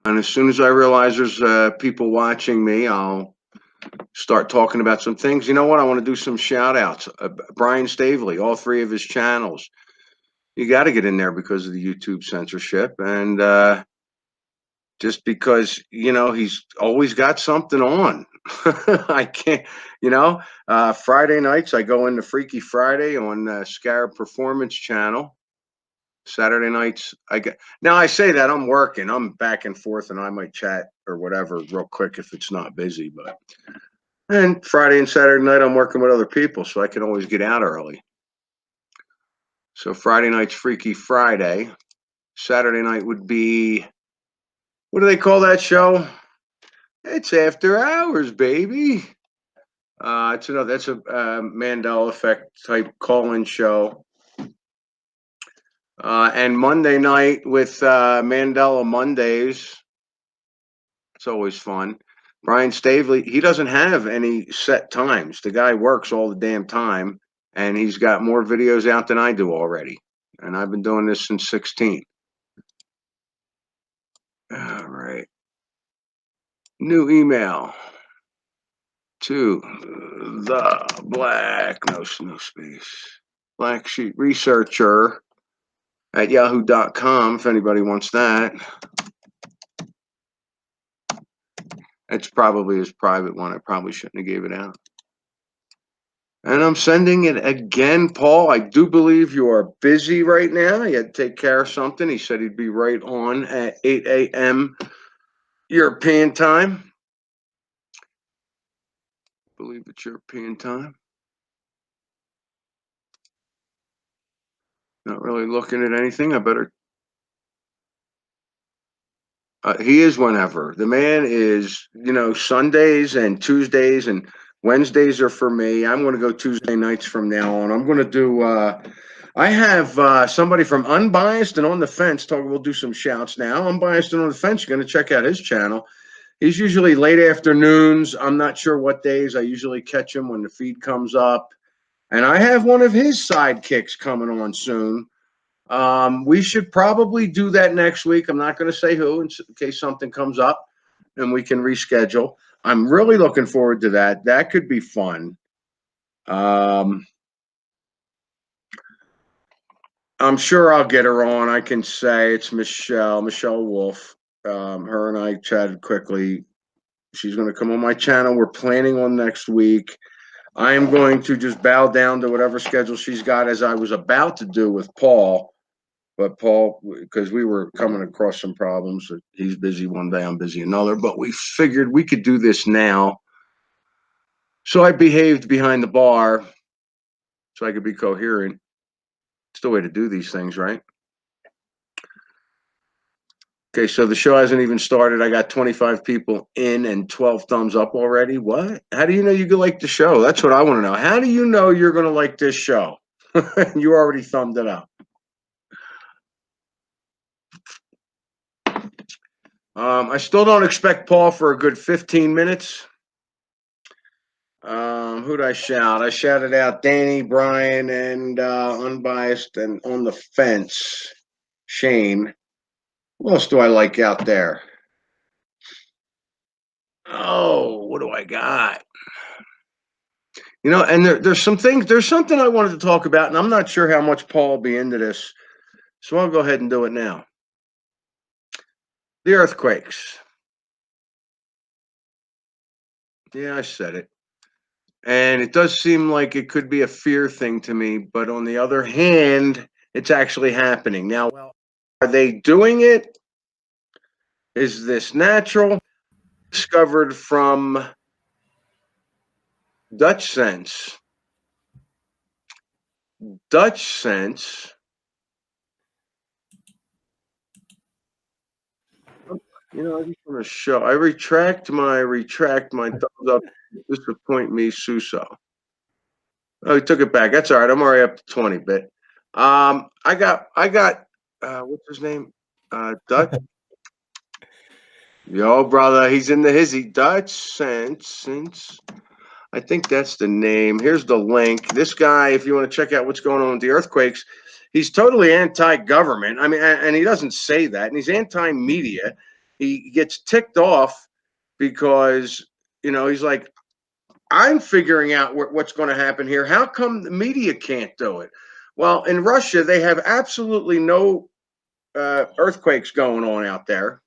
And as soon as I realize there's people watching me, I'll start talking about some things. You know what? I want to do some shout outs. Brian Stavely, all three of his channels. You got to get in there because of the YouTube censorship. And just because, he's always got something on. I can't, Friday nights, I go into Freaky Friday on Scarab Performance Channel. Saturday nights, now I say that I'm working, I'm back and forth, and I might chat or whatever real quick if it's not busy. And Friday and Saturday night, I'm working with other people, so I can always get out early. So Friday night's Freaky Friday. Saturday night would be, what do they call that show? It's After Hours, baby. That's a Mandela effect type call-in show. And Monday night with Mandela Mondays. It's always fun. Brian Stavely, he doesn't have any set times. The guy works all the damn time, and he's got more videos out than I do already. And I've been doing this since 16. All right. New email to the no space, Blacksheep researcher at yahoo.com if anybody wants that. It's probably his private one. I probably shouldn't have gave it out. And I'm sending it again, Paul. I do believe you are busy right now. You had to take care of something. He said he'd be right on at 8 a.m. European time. I believe it's European time. Not really looking at anything. I better. He is whenever. The man is, Sundays and Tuesdays and Wednesdays are for me. I'm going to go Tuesday nights from now on. I'm going to do, I have somebody from Unbiased and On the Fence talking. We'll do some shouts now. Unbiased and On the Fence, you're going to check out his channel. He's usually late afternoons. I'm not sure what days. I usually catch him when the feed comes up. And I have one of his sidekicks coming on soon. We should probably do that next week. I'm not going to say who in case something comes up and we can reschedule. I'm really looking forward to that. That could be fun. I'm sure I'll get her on. I can say it's Michelle Wolf. Her and I chatted quickly. She's going to come on my channel. We're planning on next week. I am going to just bow down to whatever schedule she's got, as I was about to do with Paul. But Paul, because we were coming across some problems, he's busy one day, I'm busy another, but we figured we could do this now. So I behaved behind the bar so I could be coherent. It's the way to do these things, right? Okay, so the show hasn't even started. I got 25 people in and 12 thumbs up already. What? How do you know you could like the show? That's what I want to know. How do you know you're going to like this show? You already thumbed it up. I still don't expect Paul for a good 15 minutes. Who'd I shout? I shouted out Danny, Brian, and Unbiased and On the Fence, Shane. Who else do I like out there? Oh, what do I got? And there's some things. There's something I wanted to talk about, and I'm not sure how much Paul will be into this, so I'll go ahead and do it now. The earthquakes. Yeah, I said it. And it does seem like it could be a fear thing to me, but on the other hand, it's actually happening. Now, are they doing it? Is this natural? Discovered from Dutch Sense. Dutch Sense. I just want to show. I retract my thumbs up. Disappoint me, Suso. Oh, he took it back. That's all right. I'm already up to 20 bit. I got what's his name? Dutch. Yo, brother, he's in the hizzy. Dutch Sense. I think that's the name. Here's the link. This guy, if you want to check out what's going on with the earthquakes, he's totally anti-government. I mean, and he doesn't say that, and he's anti-media. he gets ticked off because, he's like, I'm figuring out what's going to happen here. How come the media can't do it? Well, in Russia, they have absolutely no earthquakes going on out there.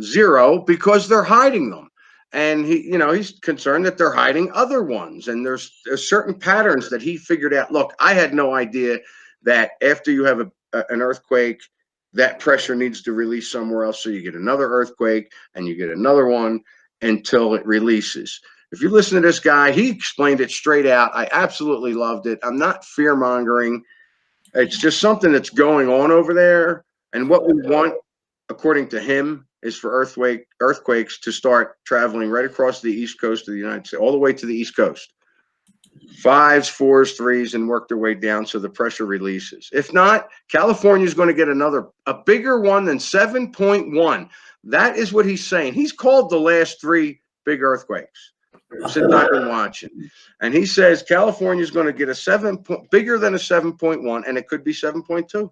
Zero, because they're hiding them. And he's concerned that they're hiding other ones. And there's certain patterns that he figured out. Look, I had no idea that after you have an earthquake, that pressure needs to release somewhere else. So you get another earthquake and you get another one until it releases. If you listen to this guy, he explained it straight out. I absolutely loved it. I'm not fear mongering. It's just something that's going on over there. And what we want, according to him, is for earthquakes to start traveling right across the east coast of the United States, all the way to the east coast. 5s, 4s, 3s, and work their way down so the pressure releases. If not, California is going to get a bigger one than 7.1. That is what he's saying. He's called the last 3 big earthquakes since I've been watching. And he says California is going to get bigger than a 7.1, and it could be 7.2.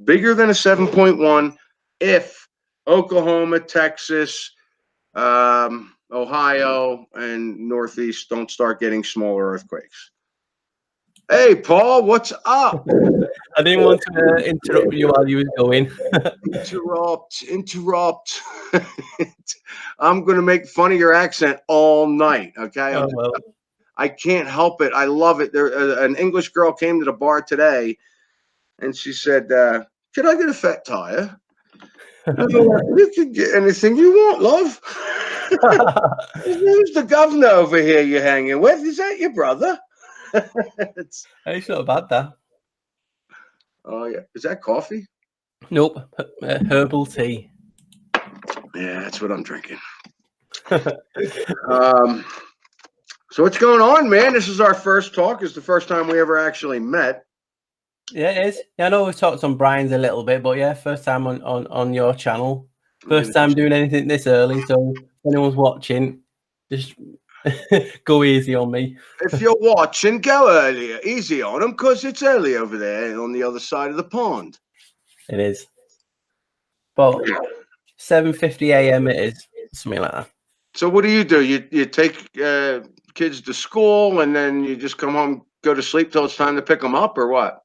Bigger than a 7.1 if Oklahoma, Texas, Ohio, and Northeast don't start getting smaller earthquakes. Hey, Paul, what's up? I didn't want to interrupt you while you were going. Interrupt. I'm going to make fun of your accent all night, okay? Oh, well. I can't help it. I love it. An English girl came to the bar today, and she said, "Can I get a fat tire?" You can get anything you want, love. Who's the governor over here you're hanging with? Is that your brother? It's not bad, that. Oh, yeah. Is that coffee? Nope. Herbal tea. Yeah, that's what I'm drinking. So what's going on, man? This is our first talk. It's the first time we ever actually met. Yeah, it is. Yeah, I know we've talked on Brian's a little bit, but yeah, first time on your channel. First time doing anything this early, so if anyone's watching, just go easy on me. If you're watching, go earlier. Easy on them, because it's early over there on the other side of the pond. It is. But 7:50 a.m. it is, something like that. So what do? You take kids to school, and then you just come home, go to sleep till it's time to pick them up, or what?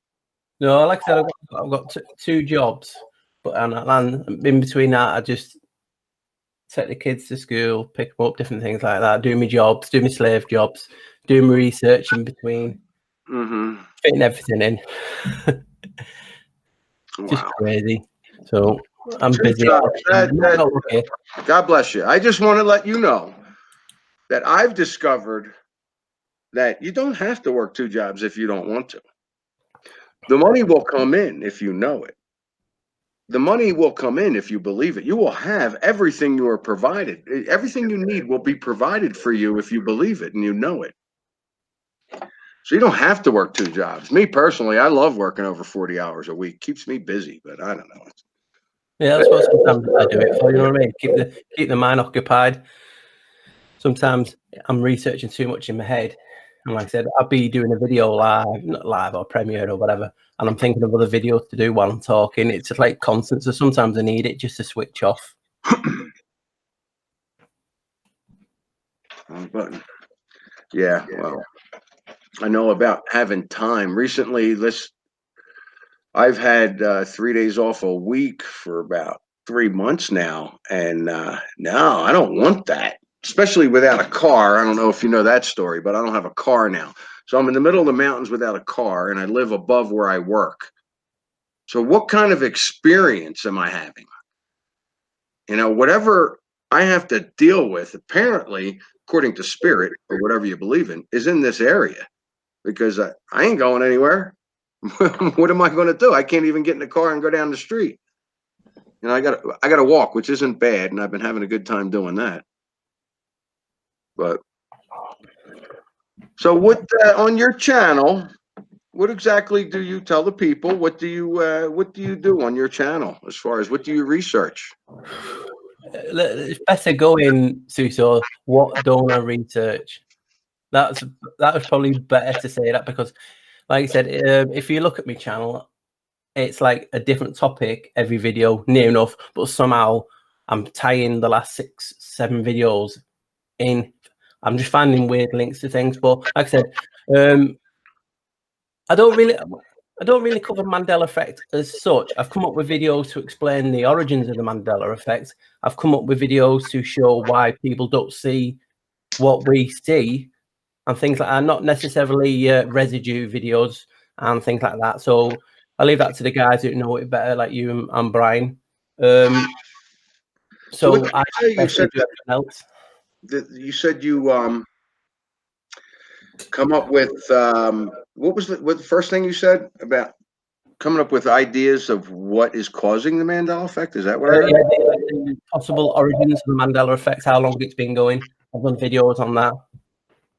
No, like I said, I've got 2 jobs, but and in between that, I just take the kids to school, pick them up, different things like that, do my jobs, do my slave jobs, do my research in between, fitting everything in. Just crazy. So I'm busy. God bless you. I just want to let you know that I've discovered that you don't have to work 2 jobs if you don't want to. The money will come in if you know it. The money will come in if you believe it. You will have everything you are provided. Everything you need will be provided for you if you believe it and you know it. So you don't have to work 2 jobs. Me personally, I love working over 40 hours a week. Keeps me busy, but I don't know. Yeah, that's what sometimes I do it for. You know what I mean? Keep the mind occupied. Sometimes I'm researching too much in my head. And like I said, I'll be doing a video not live or premiered or whatever, and I'm thinking of other videos to do while I'm talking. It's just like constant. So sometimes I need it just to switch off. Wrong button. Yeah, well, I know about having time. Recently, I've had 3 days off a week for about 3 months now, and no, I don't want that. Especially without a car. I don't know if you know that story, but I don't have a car now. So I'm in the middle of the mountains without a car, and I live above where I work. So what kind of experience am I having? Whatever I have to deal with, apparently, according to spirit or whatever you believe in, is in this area, because I ain't going anywhere. What am I going to do? I can't even get in the car and go down the street. I got to walk, which isn't bad, and I've been having a good time doing that. But so what on your channel, what exactly do you tell the people? What do you do on your channel as far as what do you research? It's better going, Suso. What don't I research? That was probably better to say that, because like I said, if you look at my channel, it's like a different topic every video, near enough, but somehow I'm tying the last 6, 7 videos in. I'm just finding weird links to things, but like I said, I don't really cover Mandela effect as such. I've come up with videos to explain the origins of the Mandela effect. I've come up with videos to show why people don't see what we see and things like that, not necessarily residue videos and things like that. So I'll leave that to the guys who know it better, like you and Brian. So I basically do everything else. You said you come up with what was the first thing you said about coming up with ideas of what is causing the Mandela effect? Is that what I heard? Yeah, the possible origins of the Mandela effect, how long it's been going. I've done videos on that.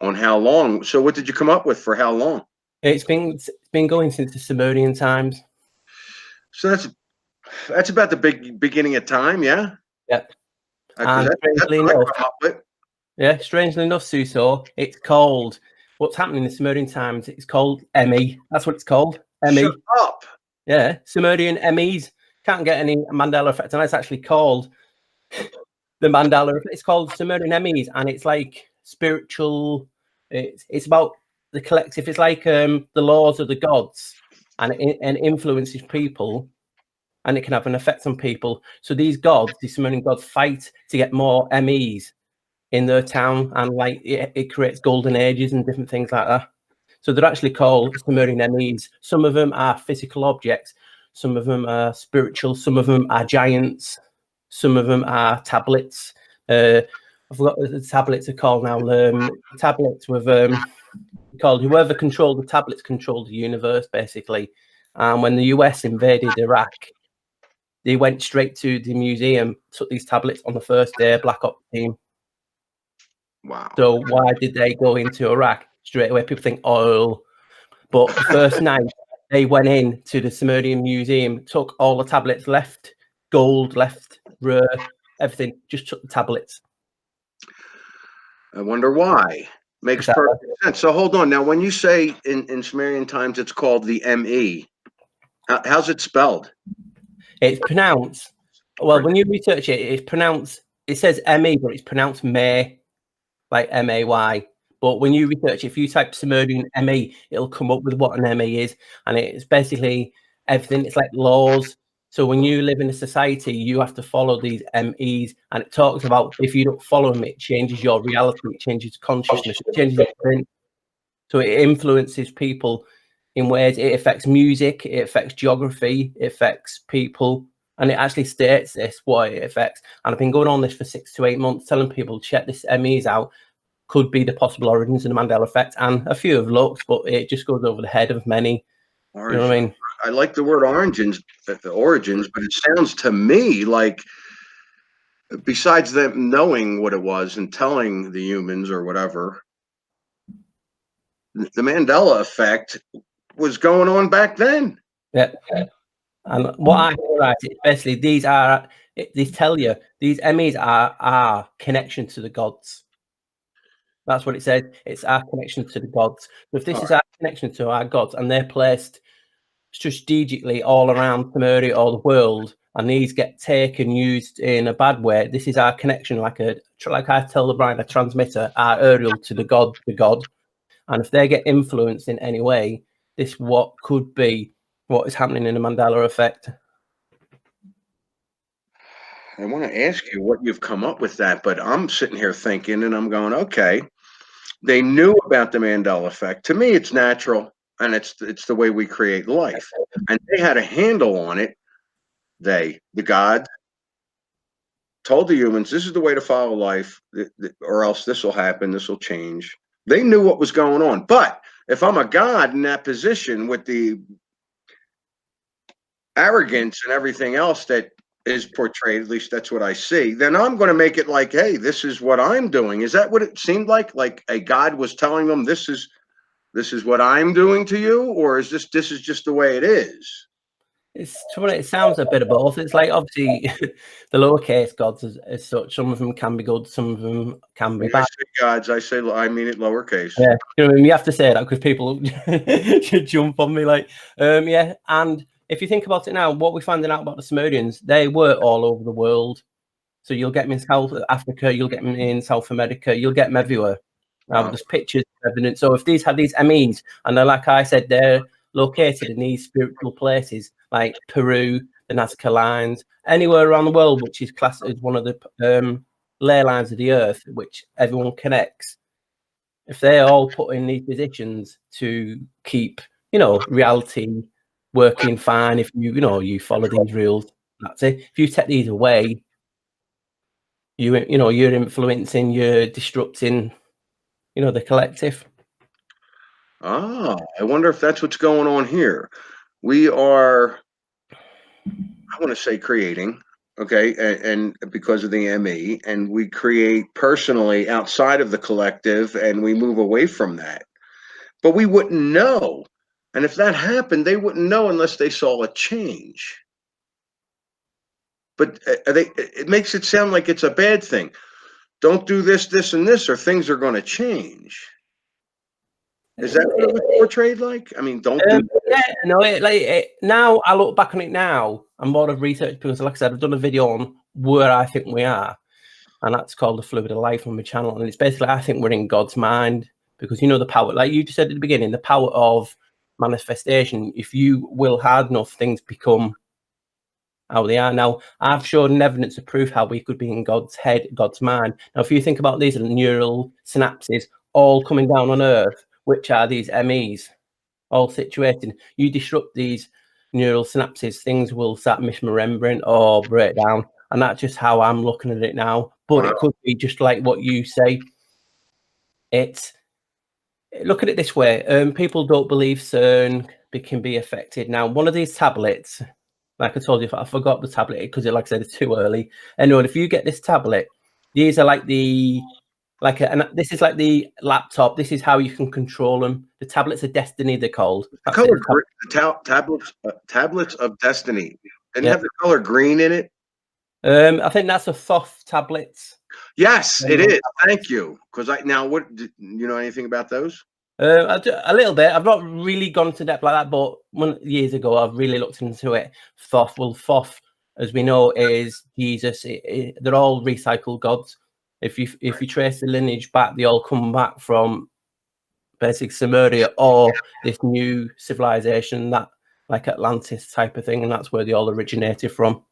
On how long? So what did you come up with for how long? It's been going since the Sumerian times. So that's about the beginning of time, yeah? Yep. And strangely enough, Suso, it's called, what's happening in the Sumerian times, it's called ME. That's what it's called. ME. Shut up. Yeah, Sumerian MEs. Can't get any Mandela effect, and it's actually called the Mandela effect. It's called Sumerian MEs, and it's like spiritual. It's about the collective. It's like the laws of the gods, and it influences people, and it can have an effect on people. So these gods, these Sumerian gods, fight to get more MEs in their town, and like it creates golden ages and different things like that. So they're actually called Sumerian MEs. Some of them are physical objects, some of them are spiritual, some of them are giants, some of them are tablets. I forgot what the tablets are called now. Tablets with called, whoever controlled the tablets controlled the universe, basically. And when the US invaded Iraq, they went straight to the museum, took these tablets on the first day, Black Ops team. Wow. So why did they go into Iraq? Straight away, people think oil. But the first night, they went in to the Sumerian Museum, took all the tablets, left gold, left rare, everything, just took the tablets. I wonder why. Makes perfect sense. So hold on. Now, when you say in Sumerian times it's called the ME, how's it spelled? It's pronounced, well, when you research it, it's pronounced, it says ME, but it's pronounced May, like MAY. But when you research, if you type Sumerian ME, it'll come up with what an ME is. And it's basically everything. It's like laws. So when you live in a society, you have to follow these MEs. And it talks about if you don't follow them, it changes your reality, it changes consciousness, it changes everything. So it influences people in ways. It affects music, it affects geography, it affects people. And it actually states this, what it affects. And I've been going on this for 6 to 8 months, telling people, check this MEs out. Could be the possible origins of the Mandela effect, and a few have looked, but it just goes over the head of many. You know what I mean? I like the word origins, but it sounds to me like, besides them knowing what it was and telling the humans or whatever, the Mandela effect was going on back then. Yeah. And what I realize is basically these tell you these MEs are connection to the gods. That's what it says. It's our connection to the gods. So if this is our connection to our gods, and they're placed strategically all around Sumeria or the world, and these get taken, used in a bad way, this is our connection, like I tell the Brian, a transmitter, our aerial to the god. And if they get influenced in any way, this what could be what is happening in the Mandela effect. I want to ask you what you've come up with that, but I'm sitting here thinking, and I'm going, okay, they knew about the Mandela effect. To me, it's natural, and it's the way we create life. And they had a handle on it. The gods, told the humans, this is the way to follow life, or else this will happen, this will change. They knew what was going on. But if I'm a god in that position with the arrogance and everything else that is portrayed, at least that's what I see, then I'm going to make it like, hey, this is what I'm doing. Is that what it seemed like? Like a god was telling them, this is what I'm doing to you, or is this is just the way it is? It sounds a bit of both. It's like, obviously, the lowercase gods as such. Some of them can be good, some of them can be bad. I say gods, I mean it lowercase. Yeah, you know what I mean? You have to say that because people should jump on me. Like, yeah, and if you think about it now, what we're finding out about the Sumerians, they were all over the world. So you'll get them in South Africa, you'll get them in South America, you'll get them everywhere. Now, there's pictures, evidence. So if these had these MEs, and they're, like I said, they're located in these spiritual places like Peru, the Nazca lines, anywhere around the world, which is classed as one of the ley lines of the earth, which everyone connects. If they're all put in these positions to keep, reality working fine, if you follow these rules, that's it. If you take these away, you're influencing, you're disrupting, the collective. I wonder if that's what's going on here. We are, I want to say, creating, okay, and because of the ME, and we create personally outside of the collective, and we move away from that. But we wouldn't know. And if that happened, they wouldn't know unless they saw a change. But it makes it sound like it's a bad thing. Don't do this, this, and this, or things are going to change. Is that what it was portrayed like? I mean, don't do yeah, no, now I look back on it now, I'm more of research because, like I said, I've done a video on where I think we are, and that's called The Fluid of Life on my channel. And it's basically, I think we're in God's mind because, the power, like you just said at the beginning, the power of manifestation. If you will hard enough, things become how they are. Now, I've shown evidence to prove how we could be in God's head, God's mind. Now, if you think about these neural synapses all coming down on Earth, which are these MEs, all situated, you disrupt these neural synapses, things will start misremembering or break down. And that's just how I'm looking at it now. But it could be just like what you say. Look at it this way. People don't believe CERN can be affected. Now, one of these tablets, like I told you, I forgot the tablet because, like I said, it's too early. Anyway, if you get this tablet, these are like and this is like the laptop. This is how you can control them. The tablets of destiny, they're called. Tablets of destiny. Didn't have the color green in it. I think that's a Thoth tablets. Yes, it is. Thank you. Because what do you know anything about those? A little bit. I've not really gone into depth like that, but years ago I've really looked into it. Thoth, Thoth, as we know, is Jesus. They're all recycled gods. If you trace the lineage back, they all come back from basic Sumeria or this new civilization, that like Atlantis type of thing, and that's where they all originated from.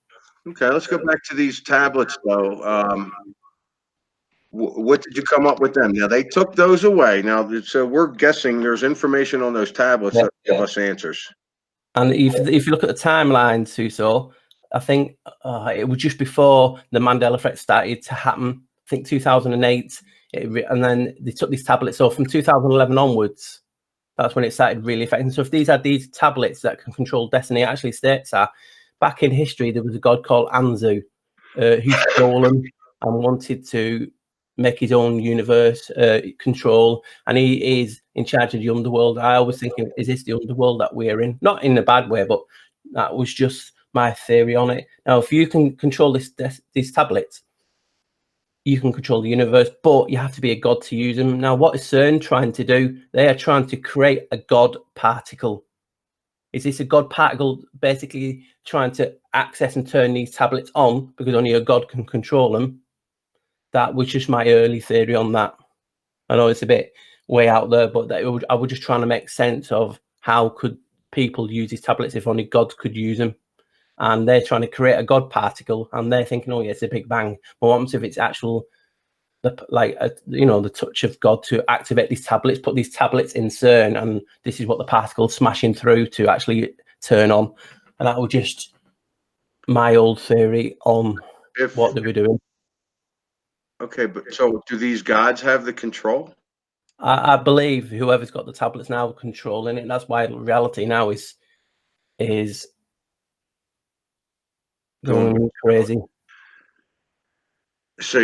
Okay, let's go back to these tablets though. What did you come up with them? Now they took those away. Now, so we're guessing there's information on those tablets that give us answers. And if you look at the timeline, Suso, I think it was just before the Mandela effect started to happen. I think 2008, and then they took these tablets. So from 2011 onwards, that's when it started really affecting. So if these are these tablets that can control destiny, it actually states that back in history there was a god called Anzu who stole them and wanted to make his own universe control, and he is in charge of the underworld. I always thinking, is this the underworld that we're in? Not in a bad way, but that was just my theory on it. Now, if you can control these tablets, you can control the universe, but you have to be a god to use them. Now, what is CERN trying to do? They are trying to create a god particle. Is this a god particle basically trying to access and turn these tablets on because only a god can control them? That was just my early theory on that. I know it's a bit way out there, but I was just trying to make sense of how could people use these tablets if only gods could use them. And they're trying to create a god particle, and they're thinking, oh yeah, it's a big bang. But what happens if it's actual, the touch of God to activate these tablets, put these tablets in CERN, and this is what the particle's smashing through to actually turn on. And that was just my old theory on what they were doing. Okay, but so do these gods have the control? I believe whoever's got the tablets now controlling it. That's why reality now is going crazy. So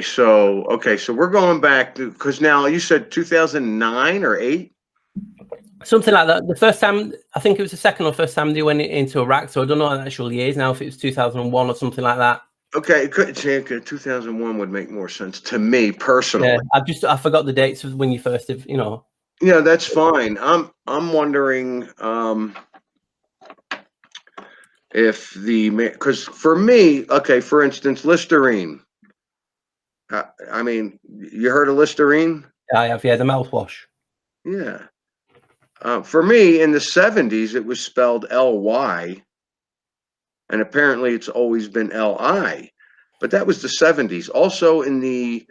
so we're going back to, because now you said 2009 or 8, something like that. The first time, I think it was the second or first time they went into Iraq. So I don't know the actual years now, if it was 2001 or something like that. Okay, it could 2001 would make more sense to me personally. Yeah, I forgot the dates of when you first have, Yeah, that's fine. I'm wondering. because for me, okay, for instance, Listerine. I mean, you heard of Listerine? I have, yeah, the mouthwash. Yeah. For me, in the 70s, it was spelled Ly, and apparently it's always been Li. But that was the 70s. Also, in the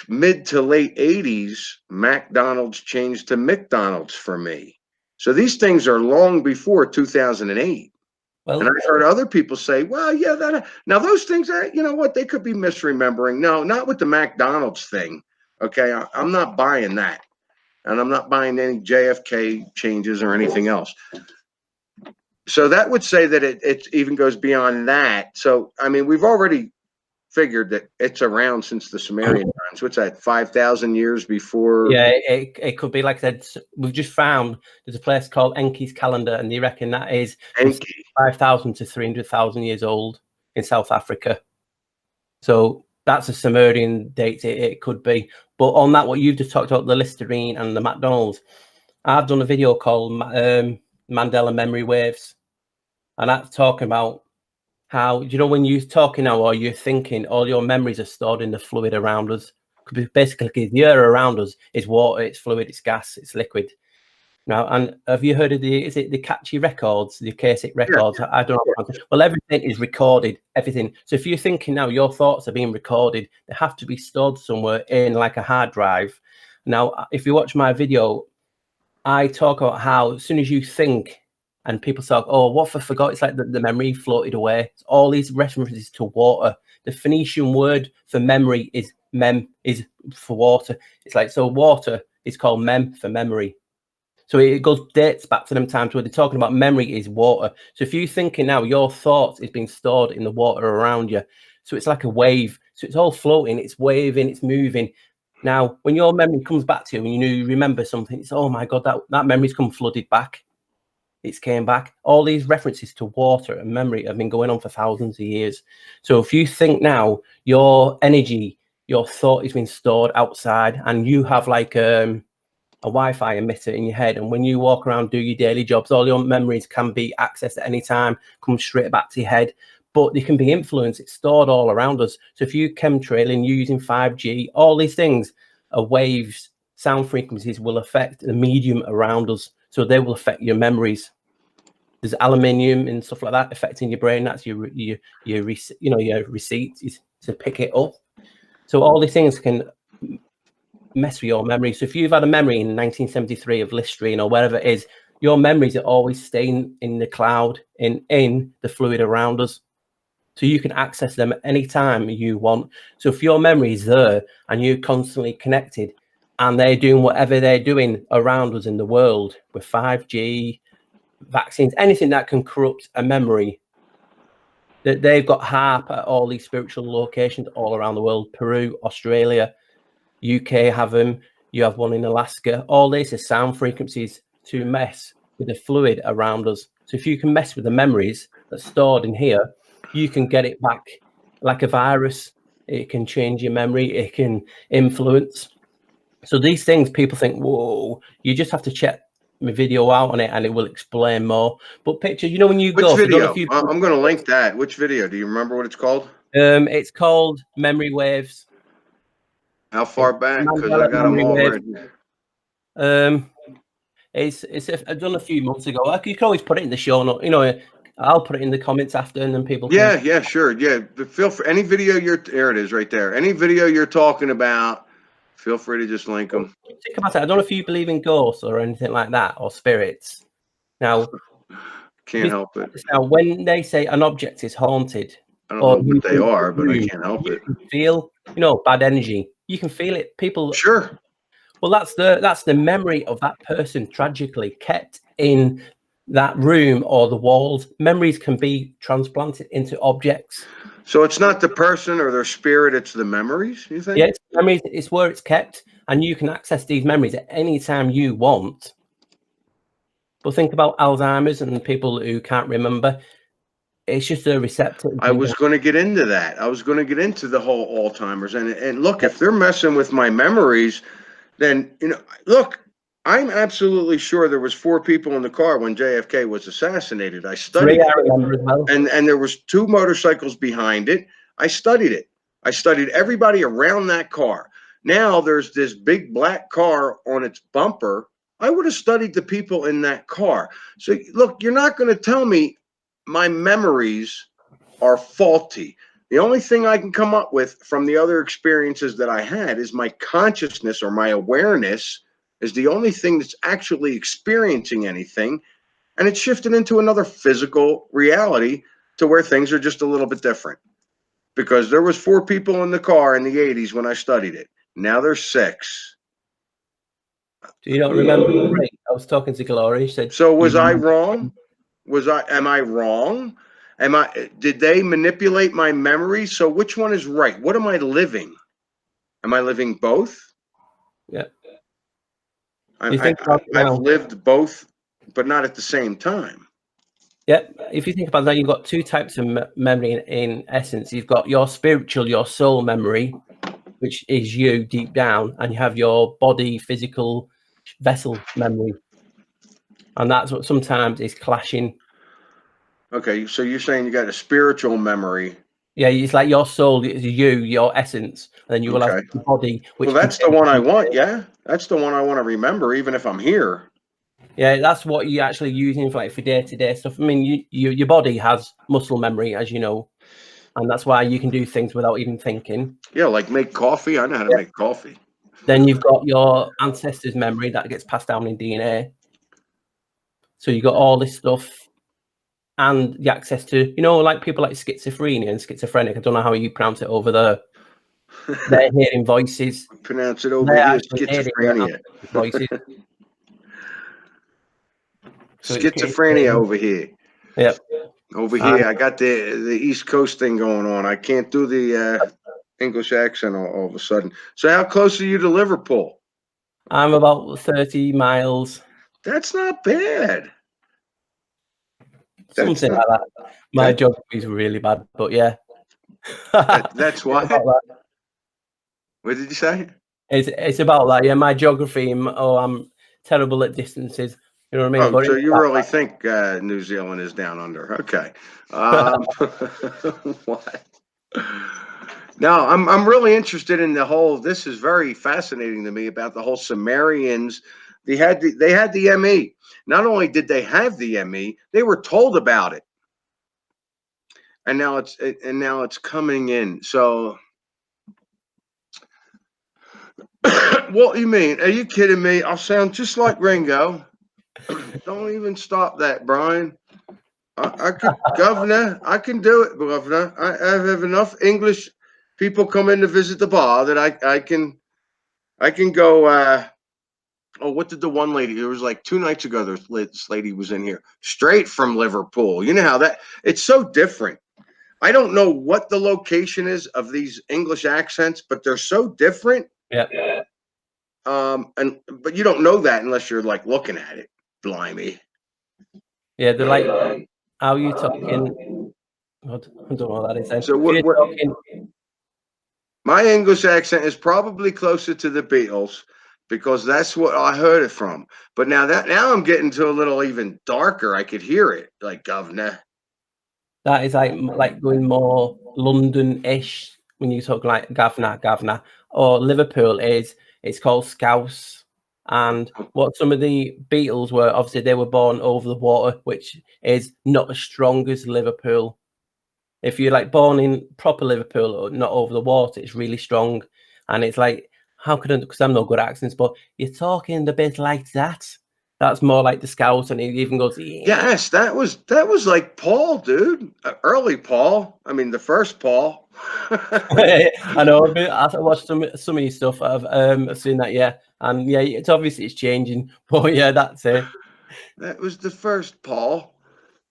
mid to late 80s, McDonald's changed to McDonald's for me. So these things are long before 2008. Well, And I've heard other people say, well, yeah, now those things are, you know what, they could be misremembering. No, not with the McDonald's thing. Okay, I'm not buying that. And I'm not buying any JFK changes or anything else. So that would say that it even goes beyond that. So, I mean, we've already figured that it's around since the Sumerian times. What's that, 5,000 years before? yeah, it could be. Like I said, we've just found there's a place called Enki's calendar, and they reckon that is 5,000 to 300,000 years old in South Africa. So that's a Sumerian date. It could be. But on that, what you've just talked about, the Listerine and the McDonald's, I've done a video called Mandela Memory Waves, and that's talking about how, you know, when you're talking now or you're thinking, all your memories are stored in the fluid around us. Basically, the air around us is water, it's fluid, it's gas, it's liquid. Now, and have you heard of is it the catchy records, the Akashic records? Yeah. I don't know. Well, everything is recorded, everything. So if you're thinking now your thoughts are being recorded, they have to be stored somewhere in like a hard drive. Now, if you watch my video, I talk about how as soon as you think, and people talk, oh, what I forgot, it's like the memory floated away. It's all these references to water. The Phoenician word for memory is mem, is for water. It's like, so water is called mem for memory. So it dates back to them times where they're talking about memory is water. So if you're thinking now, your thoughts is being stored in the water around you. So it's like a wave. So it's all floating, it's waving, it's moving. Now, when your memory comes back to you and you remember something, it's, oh my God, that memory's come flooded back. It's came back. All these references to water and memory have been going on for thousands of years. So if you think now, your energy, your thought is being stored outside, and you have like a Wi-Fi emitter in your head, and when you walk around, do your daily jobs, all your memories can be accessed at any time, come straight back to your head, but they can be influenced. It's stored all around us. So if you chemtrailing, using 5G, all these things are waves, sound frequencies will affect the medium around us. So they will affect your memories. There's aluminium and stuff like that affecting your brain. That's your receipt is to pick it up. So all these things can mess with your memory. So if you've had a memory in 1973 of Listerine or wherever it is, your memories are always staying in the cloud, in the fluid around us. So you can access them at any time you want. So if your memory is there and you're constantly connected and they're doing whatever they're doing around us in the world with 5G, vaccines, anything that can corrupt a memory, that they've got HARP at all these spiritual locations all around the world, Peru, Australia, UK have them, you have one in Alaska. All this is sound frequencies to mess with the fluid around us. So if you can mess with the memories that's stored in here, you can get it back like a virus. It can change your memory, it can influence. So these things, people think, whoa, you just have to check my video out on it and it will explain more. But picture, you know, when you go, video? I'm going to link that. Which video? Do you remember what it's called? It's called Memory Waves. How far back? Because I got them all right. It's I've done a few months ago. You can always put it in the show note. You know, I'll put it in the comments after, and then people. Yeah, sure. Yeah, feel for any video there. It is right there. Any video you're talking about, feel free to just link them. Think about it. I don't know if you believe in ghosts or anything like that, or spirits. Now, can't help it. Now, when they say an object is haunted, I don't know what they are, but I can't help it. Feel, bad energy. You can feel it. People. Sure. Well, that's the memory of that person tragically kept in that room or the walls. Memories can be transplanted into objects. So it's not the person or their spirit, it's the memories, you think? Yeah, it's memories. It's where it's kept, and you can access these memories at any time you want. But think about Alzheimer's and people who can't remember. It's just a receptor. I was going to get into that. I was going to get into the whole Alzheimer's. And look, if they're messing with my memories, then, look, I'm absolutely sure there was 4 people in the car when JFK was assassinated. I 3 studied I it. remember as well. And there was 2 motorcycles behind it. I studied it. I studied everybody around that car. Now there's this big black car on its bumper. I would have studied the people in that car. So look, you're not going to tell me my memories are faulty. The only thing I can come up with from the other experiences that I had is my consciousness or my awareness is the only thing that's actually experiencing anything. And it's shifted into another physical reality to where things are just a little bit different. Because there was 4 people in the car in the 80s when I studied it. Now there's 6. Do you not remember? Right. I was talking to Gloria. She said, So "You was I remember?" wrong? Am I wrong? Did they manipulate my memory? So which one is right? What am I living? Am I living both? Yeah. You think about it I've now. lived both, but not at the same time. Yeah. If you think about that, you've got 2 types of memory in essence. You've got your spiritual, your soul memory, which is you deep down, and you have your body, physical vessel memory. And that's what sometimes is clashing. Okay, so you're saying you got a spiritual memory. Yeah, it's like your soul is you, your essence, and then you will have Okay. the body, Well, which that's the contains. one I want. Yeah, that's the one I want to remember, even if I'm here. Yeah, that's what you're actually using for like for day-to-day stuff. I mean, your body has muscle memory, as you know, and that's why you can do things without even thinking. Yeah, like make coffee. I know how to Yeah. make coffee. Then you've got your ancestors' memory that gets passed down in DNA. So you got all this stuff and the access to, like people like schizophrenia and schizophrenic. I don't know how you pronounce it over there. They're hearing voices. Pronounce it over They're here, actually hearing your schizophrenia. ancestors' voices. So it's Schizophrenia over here. yeah. Over here, I got the East Coast thing going on. I can't do the English accent all of a sudden. So how close are you to Liverpool? I'm about 30 miles, That's not bad. That's something not like that. My geography is really bad, but yeah. that's why. What did you say? It's about that. Yeah, my geography. I'm terrible at distances. You know what I mean? Oh, But so it's you about really that. think New Zealand is down under? Okay. What? No, I'm really interested in the whole. This is very fascinating to me about the whole Sumerians. They had the ME. Not only did they have the ME, they were told about it, and now it's coming in. So, what you mean? Are you kidding me? I'll sound just like Ringo. Don't even stop that, Brian. I could, Governor, I can do it, Governor. I have enough English people come in to visit the bar that I can go. Oh, what did the one lady? There was like 2 nights ago. This lady was in here, straight from Liverpool. You know how that? It's so different. I don't know what the location is of these English accents, but they're so different. Yeah, But you don't know that unless you're like looking at it. Blimey. yeah. They're like, how are you talking? I don't know what that is. Then So if you're what? talking, My English accent is probably closer to the Beatles because that's what I heard it from. But now I'm getting to a little even darker. I could hear it, like governor. that is like going more London-ish when you talk like Gavna, or Liverpool is. It's called Scouse. And what some of the Beatles were, obviously they were born over the water, which is not as strong as Liverpool. If you're like born in proper Liverpool or not over the water, it's really strong. And it's like, how could I, because I'm no good at accents, but you're talking a bit like that. That's more like the Scouse, and he even goes, yeah. Yes, that was like Paul, dude. Early Paul. I mean, the first Paul. I know. I watched some of your stuff. I've seen that, yeah, and yeah, it's obviously it's changing, but yeah, that's it. That was the first Paul.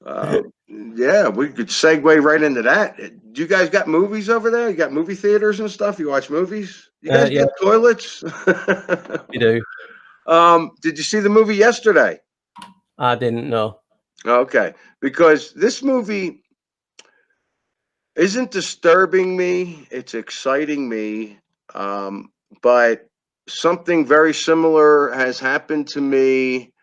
Yeah, we could segue right into that. Do you guys got movies over there? You got movie theaters and stuff? You watch movies? You guys Yeah, get toilets? you do. Did you see the movie yesterday? I didn't know. Okay, because this movie isn't disturbing me, it's exciting me. But something very similar has happened to me.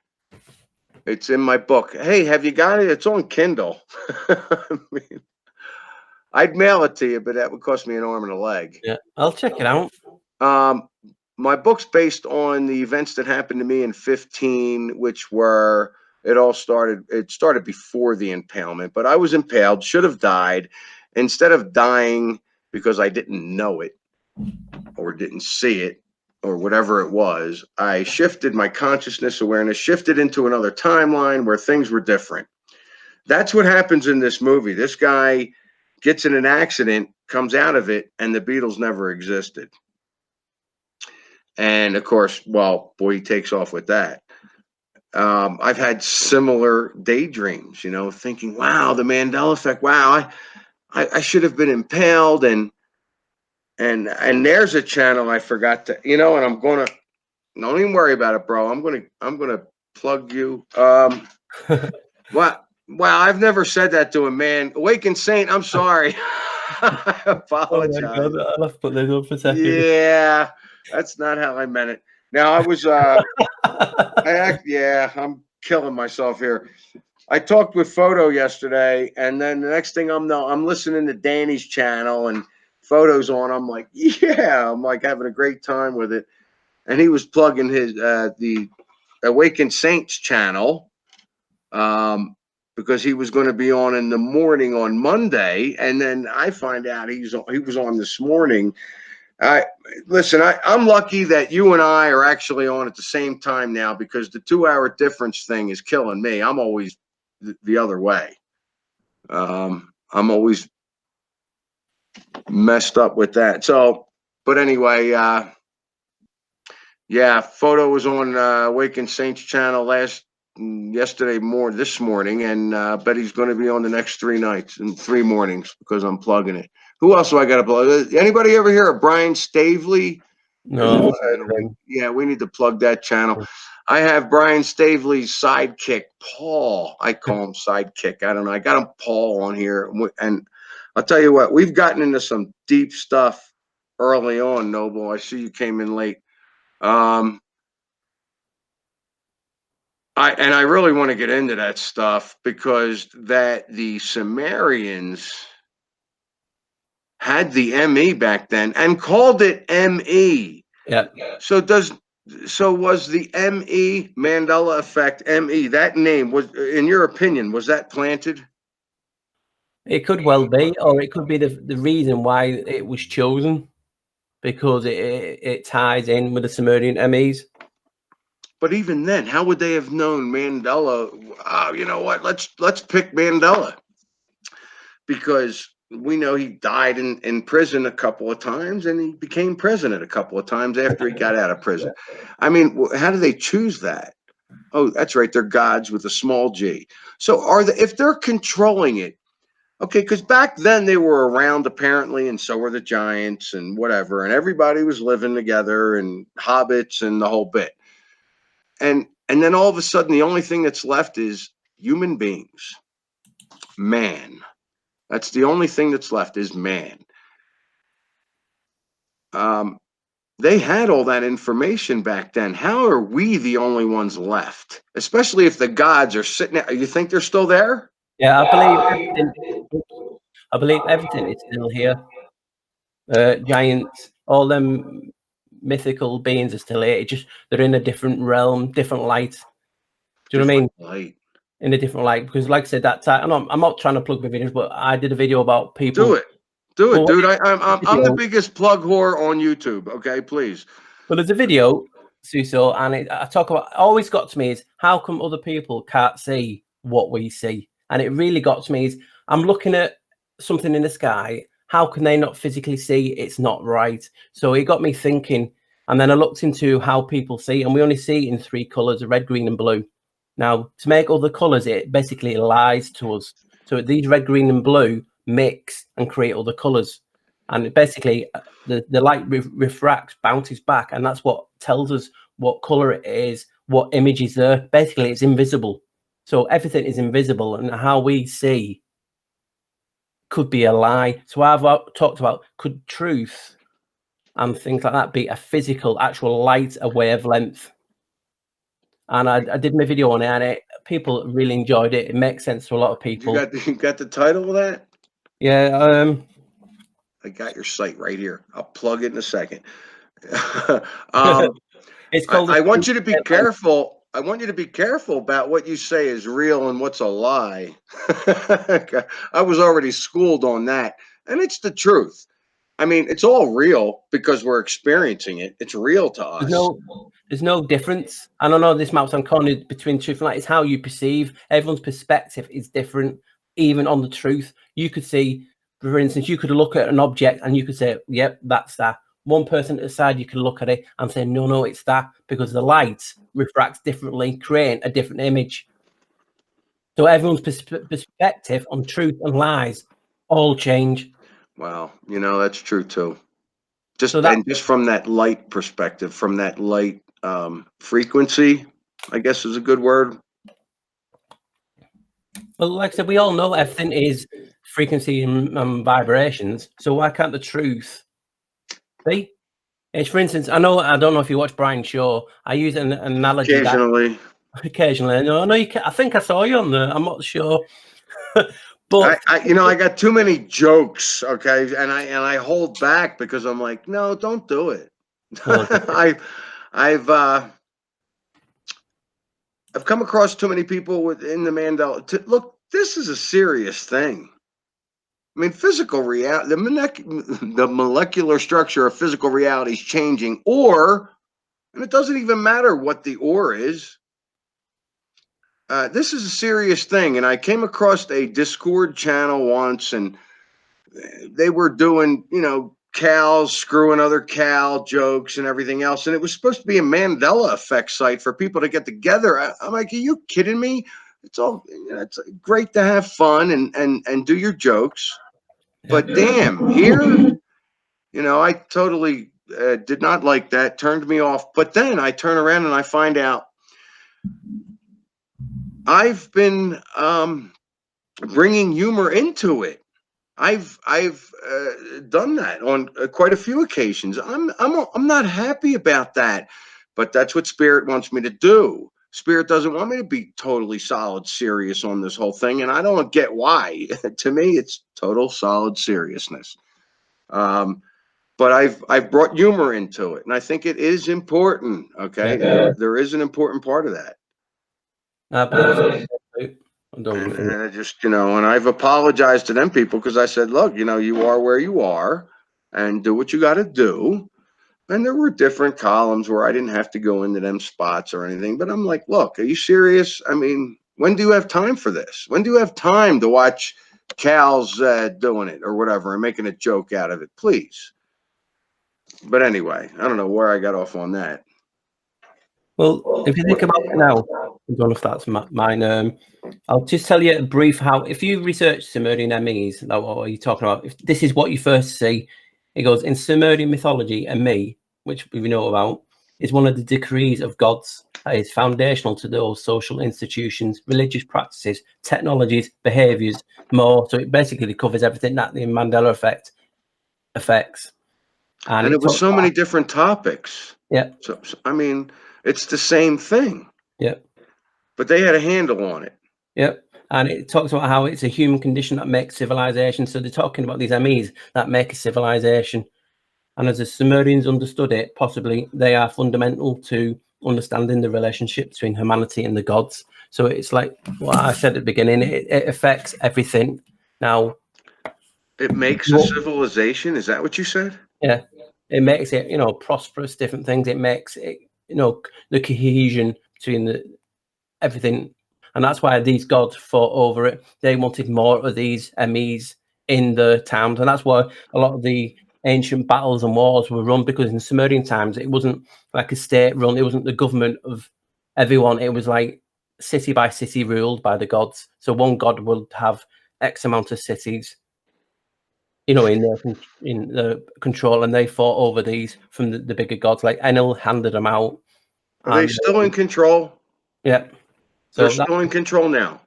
It's in my book. Hey, have you got it? It's on Kindle. I mean, I'd mail it to you, but that would cost me an arm and a leg. Yeah, I'll check it out. My book's based on the events that happened to me in 15, which were it started before the impalement, but I was impaled, should have died. Instead of dying because I didn't know it or didn't see it or whatever it was, I shifted my consciousness awareness, shifted into another timeline where things were different. That's what happens in this movie. This guy gets in an accident, comes out of it, and the Beatles never existed. And of course, well, boy, he takes off with that. I've had similar daydreams, thinking, wow, the Mandela effect. Wow, I should have been impaled. And there's a channel I forgot to, and I'm going to, don't even worry about it, bro. I'm going to plug you. Wow, I've never said that to a man. Awakened Saint, I'm sorry. I apologize. Oh my God, I'll have to put those up for a second. Yeah, that's not how I meant it. Now I was I'm killing myself here. I talked with Photo yesterday, and then the next thing I'm listening to Danny's channel and Photo's on. I'm like, yeah, I'm like having a great time with it. And he was plugging his the Awakened Saints channel. Because he was going to be on in the morning on Monday, and then I find out he was on this morning. I'm lucky that you and I are actually on at the same time now, because the 2-hour difference thing is killing me. I'm always the other way. I'm always messed up with that. So, but anyway, yeah, Photo was on Awakened Saints channel this morning, and bet he's going to be on the next 3 nights and 3 mornings because I'm plugging it. Who else do I got to plug? Anybody ever hear of Brian Stavely? No. Yeah, we need to plug that channel. I have Brian Stavely's sidekick, Paul. I call him sidekick. I don't know. I got him Paul on here, and I'll tell you what, we've gotten into some deep stuff early on, Noble. I see you came in late. I really want to get into that stuff, because the Sumerians had the ME back then and called it ME. Yeah. So was the ME, Mandela effect, ME, that name, was, in your opinion, was that planted? It could well be, or it could be the reason why it was chosen, because it ties in with the Sumerian MEs. But even then, how would they have known Mandela? You know what? Let's pick Mandela, because we know he died in prison a couple of times, and he became president a couple of times after he got out of prison. I mean, how do they choose that? Oh, that's right. They're gods with a small g. So if they're controlling it, okay, because back then they were around apparently, and so were the giants and whatever, and everybody was living together, and hobbits and the whole bit. And then all of a sudden, the only thing that's left is human beings, man. That's the only thing that's left is man. They had all that information back then. How are we the only ones left? Especially if the gods are sitting there. You think they're still there? Yeah, I believe everything is still here. Giants, all them mythical beings are still here. It just, they're in a different realm, different light. Do you know what I mean? Light. In a different light, because like I said, that time, I'm not trying to plug my videos, but I did a video about people. Do it, dude. I'm the biggest plug whore on YouTube. Okay, please. But there's a video, Suso, and I talk about, always got to me is, how come other people can't see what we see? And it really got to me is, I'm looking at something in the sky. How can they not physically see? It's not right. So it got me thinking. And then I looked into how people see, and we only see in 3 colors, red, green, and blue. Now, to make other colors, it basically lies to us. So these red, green, and blue mix and create other colors. And basically, the light refracts, bounces back, and that's what tells us what color it is, what image is there. Basically, it's invisible. So everything is invisible, and how we see could be a lie. So I've talked about, could truth and things like that be a physical, actual light, a wavelength. And I did my video on it, and people really enjoyed it. It makes sense to a lot of people. You got the title of that? Yeah. I got your site right here. I'll plug it in a second. It's called. I want you to be careful. I want you to be careful about what you say is real and what's a lie. I was already schooled on that, and it's the truth. I mean, it's all real because we're experiencing it. It's real to us. There's no difference. I don't know, this might sound corny between truth and lie. It's how you perceive. Everyone's perspective is different, even on the truth. You could see, for instance, you could look at an object and you could say, yep, that's that. One person at the side, you could look at it and say, no, it's that, because the light refracts differently, creating a different image. So everyone's perspective on truth and lies all change. Wow, you know, that's true too. Just from that light perspective, from that light frequency, I guess is a good word. Well, like I said, we all know everything is frequency and vibrations. So why can't the truth be? It's, for instance, I don't know if you watch Brian's show. I use an analogy. Occasionally. No, I think I saw you on there. I'm not sure. But I got too many jokes, okay, and I hold back because I'm like, no, don't do it. I've come across too many people within the Mandela. Look, this is a serious thing. I mean, physical reality, the molecular structure of physical reality is changing, and it doesn't even matter what the or is. This is a serious thing, and I came across a Discord channel once, and they were doing, cows screwing other cow jokes and everything else, and it was supposed to be a Mandela effect site for people to get together. I'm like, are you kidding me? It's all, it's great to have fun and do your jokes, but damn, here, I totally did not like that, turned me off. But then I turn around and I find out I've been bringing humor into it. I've done that on quite a few occasions. I'm not happy about that, but that's what Spirit wants me to do. Spirit doesn't want me to be totally solid serious on this whole thing, and I don't get why. To me, it's total solid seriousness. But I've brought humor into it, and I think it is important. Okay, there is an important part of that. And I just, and I've apologized to them people because I said, look, you are where you are, and do what you got to do. And there were different columns where I didn't have to go into them spots or anything, but I'm like, look, are you serious? I mean, when do you have time for this? When do you have time to watch cows doing it or whatever and making a joke out of it? Please. But anyway, I don't know where I got off on that. Well, if you think about it now, I don't know if that's mine. I'll just tell you a brief how, if you research Sumerian MEs, like what are you talking about? If this is what you first see, it goes in Sumerian mythology, a me, which we know about, is one of the decrees of gods that is foundational to those social institutions, religious practices, technologies, behaviors, more. So it basically covers everything that the Mandela effect affects. And it was so many different topics. Yeah. So I mean, it's the same thing. Yeah. But they had a handle on it. Yep. And it talks about how it's a human condition that makes civilization. So they're talking about these MEs that make a civilization. And as the Sumerians understood it, possibly they are fundamental to understanding the relationship between humanity and the gods. So it's like what I said at the beginning, it affects everything. Now, it makes a civilization. Is that what you said? Yeah. It makes it, prosperous, different things. It makes it, the cohesion between everything. And that's why these gods fought over it. They wanted more of these MEs in the towns. And that's why a lot of the ancient battles and wars were run, because in Sumerian times, it wasn't like a state run. It wasn't the government of everyone. It was like city by city ruled by the gods. So one god would have X amount of cities, in the control, and they fought over these from the bigger gods. Like Enel handed them out. Are they still in control? Yeah. So they're still in control now.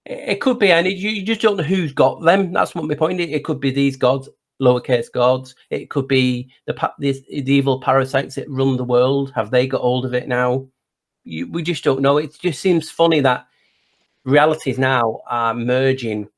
It could be, and you just don't know who's got them. That's what my point is. It could be these gods, lowercase gods. It could be the evil parasites that run the world. Have they got hold of it now? We just don't know. It just seems funny that realities now are merging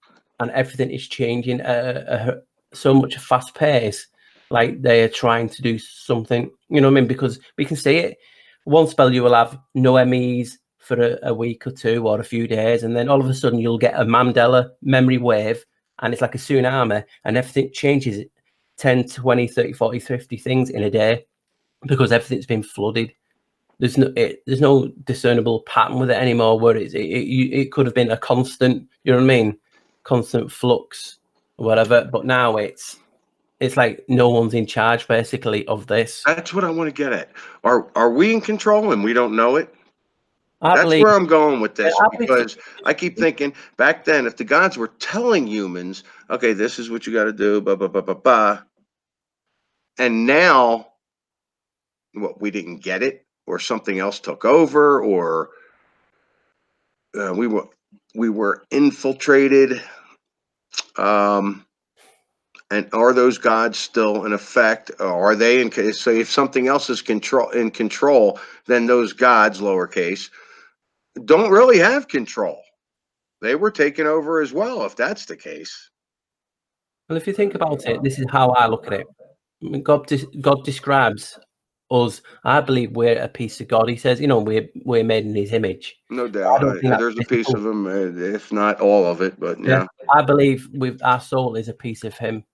and everything is changing at so much fast pace. Like they are trying to do something, you know what I mean? Because we can see it. One spell you will have no MEs for a week or two or a few days, and then all of a sudden you'll get a Mandela memory wave, and it's like a tsunami, and everything changes 10, 20, 30, 40, 50 things in a day because everything's been flooded. There's no discernible pattern with it anymore. Where it could have been a constant, you know what I mean, constant flux or whatever. But now it's like no one's in charge basically of this. That's what I want to get at. Are we in control and we don't know it? I That's believe. where I'm going with this, I believe because I keep thinking back then, if the gods were telling humans, okay, this is what you got to do, blah, blah, blah, blah, blah, and now what, we didn't get it, or something else took over, or we were infiltrated. And are those gods still in effect? Or are they in case? So if something else is in control, then those gods, lowercase, don't really have control. They were taken over as well, if that's the case. Well, if you think about it, this is how I look at it. I mean, God describes us. I believe we're a piece of God. He says, you know, we're made in His image. No doubt. There's a piece of him, if not all of it, but yeah. I believe our soul is a piece of Him.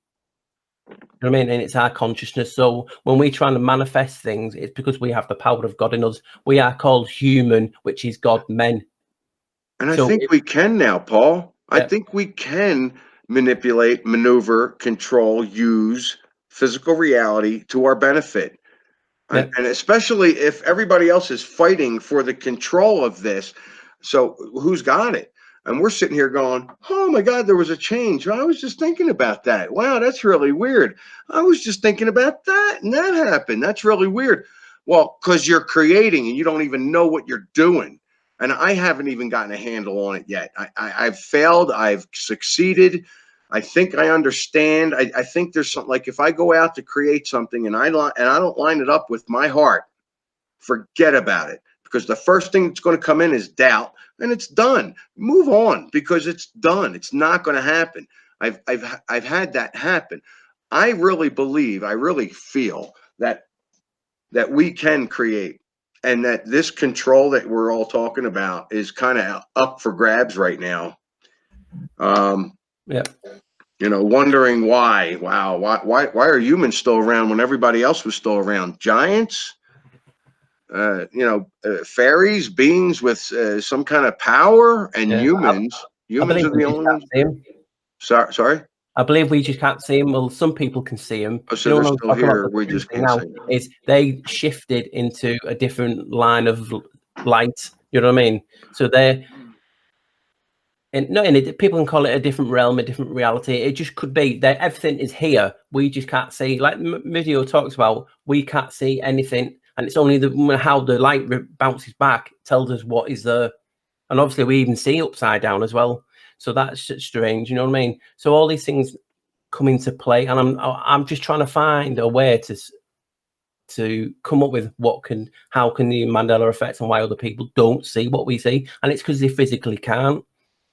You know what I mean? And it's our consciousness. So when we try to manifest things, it's because we have the power of God in us. We are called human, which is God men. And I think we can now, Paul. I Yeah. think we can manipulate, maneuver, control, use physical reality to our benefit. Yeah. And especially if everybody else is fighting for the control of this. So who's got it? And we're sitting here going, oh my God, there was a change. I was just thinking about that. Wow, that's really weird. I was just thinking about that, and that happened. That's really weird. Well, because you're creating and you don't even know what you're doing. And I haven't even gotten a handle on it yet. I've failed. I've succeeded. I think I understand. I think there's something, like if I go out to create something and I don't line it up with my heart, forget about it. Because the first thing that's going to come in is doubt, and it's done. Move on, because it's done. It's not going to happen. I've had that happen. I really believe, I really feel that we can create, and that this control that we're all talking about is kind of up for grabs right now. Yeah. You know, wondering why. Wow, why are humans still around when everybody else was still around? Giants, fairies, beings with some kind of power, and humans. Humans are the only ones. Sorry. I believe we just can't see them. Well, some people can see them. Oh, so they're still here. We just can't see them. Is they shifted into a different line of light. You know what I mean? So they're. People can call it a different realm, a different reality. It just could be that everything is here. We just can't see. Like video talks about, we can't see anything, and it's only how the light bounces back tells us what is there. And obviously, we even see upside down as well. So that's strange. You know what I mean? So all these things come into play, and I'm just trying to find a way to come up with how can the Mandela effect and why other people don't see what we see, and it's because they physically can't.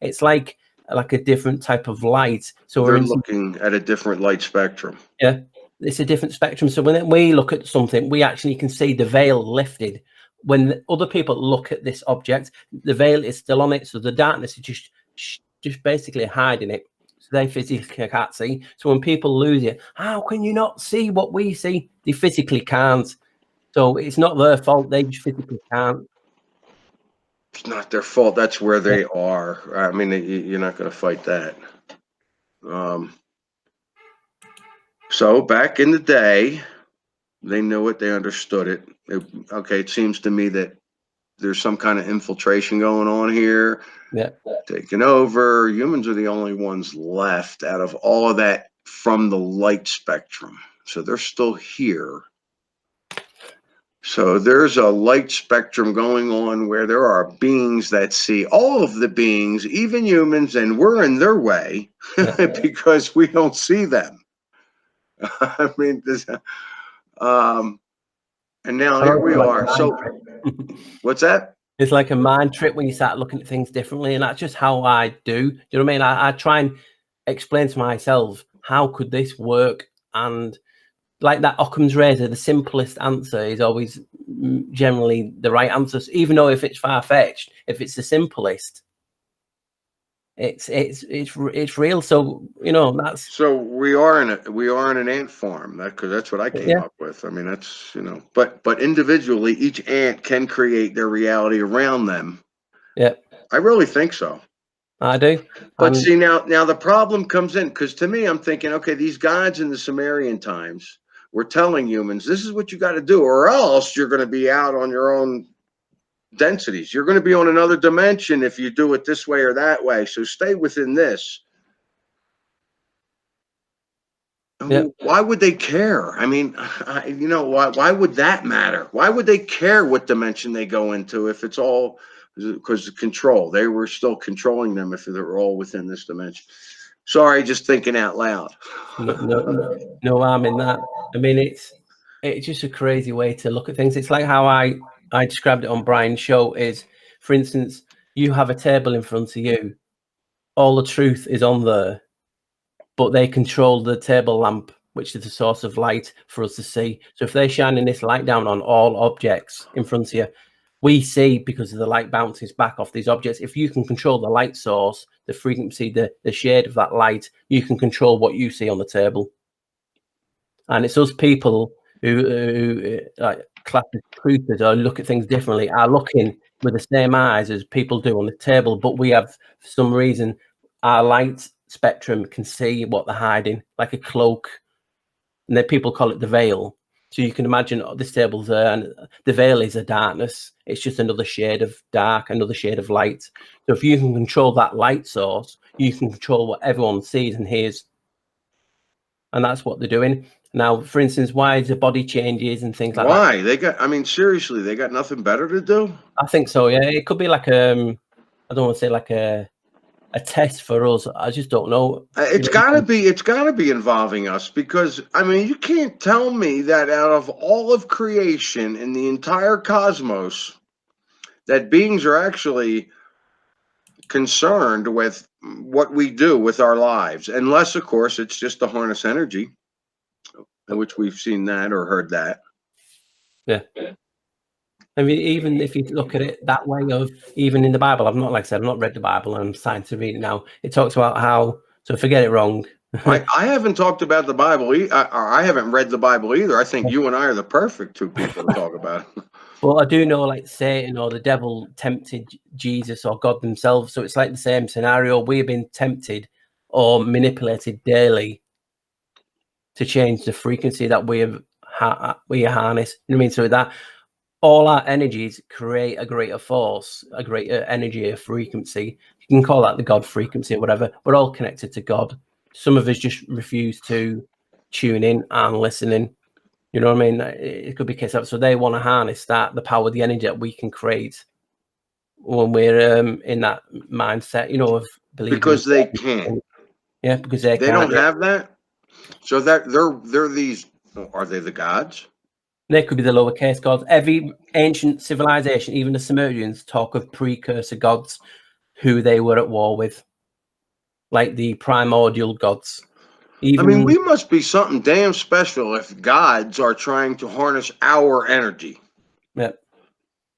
It's like a different type of light. So they're looking at a different light spectrum. Yeah, it's a different spectrum. So when we look at something, we actually can see the veil lifted. When other people look at this object, the veil is still on it. So the darkness is just basically hiding it. So they physically can't see. So when people lose it, how can you not see what we see? They physically can't. So it's not their fault. They just physically can't. It's not their fault. That's where they are. I mean, you're not going to fight that. So back in the day, they knew it. They understood it. It seems to me that there's some kind of infiltration going on here. Yeah. Taking over. Humans are the only ones left out of all of that from the light spectrum. So they're still here. So there's a light spectrum going on where there are beings that see all of the beings, even humans, and we're in their way because we don't see them. I mean, this, and now I here don't we feel like a are. mind So trip. what's that? It's like a mind trip when you start looking at things differently, and that's just how I do. Do you know what I mean? I try and explain to myself, how could this work? And like that Occam's razor, the simplest answer is always generally the right answer. So even though if it's far-fetched, if it's the simplest, it's real. So you know, that's So we are in an ant farm, because that's what I came yeah, up with. I mean, that's, but individually, each ant can create their reality around them. yeah, I really think so. I do. But And see, now the problem comes in, because to me, I'm thinking, okay, these gods in the Sumerian times were telling humans, this is what you got to do, or else you're going to be out on your own densities. You're going to be on another dimension if you do it this way or that way. So stay within this. yeah, Why would they care? I mean, why would that matter? Why would they care what dimension they go into if it's all because of control? They were still controlling them if they were all within this dimension. Sorry, just thinking out loud. no harm in that. I mean, it's just a crazy way to look at things. It's like how I described it on Brian's show is, for instance, you have a table in front of you, all the truth is on there, but they control the table lamp, which is the source of light for us to see. So if they're shining this light down on all objects in front of you, we see because of the light bounces back off these objects. If you can control the light source, the frequency, the shade of that light, you can control what you see on the table. And it's us people who like class as truthers or look at things differently are looking with the same eyes as people do on the table, but we have, for some reason, our light spectrum can see what they're hiding, like a cloak. And then people call it the veil. So you can imagine this table's there, and the veil is a darkness. It's just another shade of dark, another shade of light. So if you can control that light source, you can control what everyone sees and hears. And that's what they're doing. Now, for instance, why the body changes and things like that. Why? I mean, seriously, they got nothing better to do? I think so, yeah. It could be like I don't want to say like a test for us. I just don't know. It's gotta be involving us, because I mean, you can't tell me that out of all of creation in the entire cosmos, that beings are actually concerned with what we do with our lives, unless of course it's just to harness energy, which we've seen that or heard that. Yeah. I mean, even if you look at it that way, of even in the Bible, I've not read the Bible, and I'm starting to read it now. It talks about how, so forget it wrong. I haven't talked about the Bible. I haven't read the Bible either. I think you and I are the perfect two people to talk about it. Well, I do know like Satan or the devil tempted Jesus or God themselves. So it's like the same scenario. We've been tempted or manipulated daily to change the frequency that we harness. You know what I mean? So that all our energies create a greater force, a greater energy, a frequency. You can call that the God frequency or whatever. We're all connected to God. Some of us just refuse to tune in and listen in. You know what I mean? It could be a case of, so they want to harness that, the power, the energy that we can create when we're in that mindset, you know, of believing. Because they can't. Yeah, because they don't have that. So that they're these. Are they the gods? They could be the lowercase gods. Every ancient civilization, even the Sumerians, talk of precursor gods who they were at war with, like the primordial gods. Even, I mean, we must be something damn special if gods are trying to harness our energy. yeah,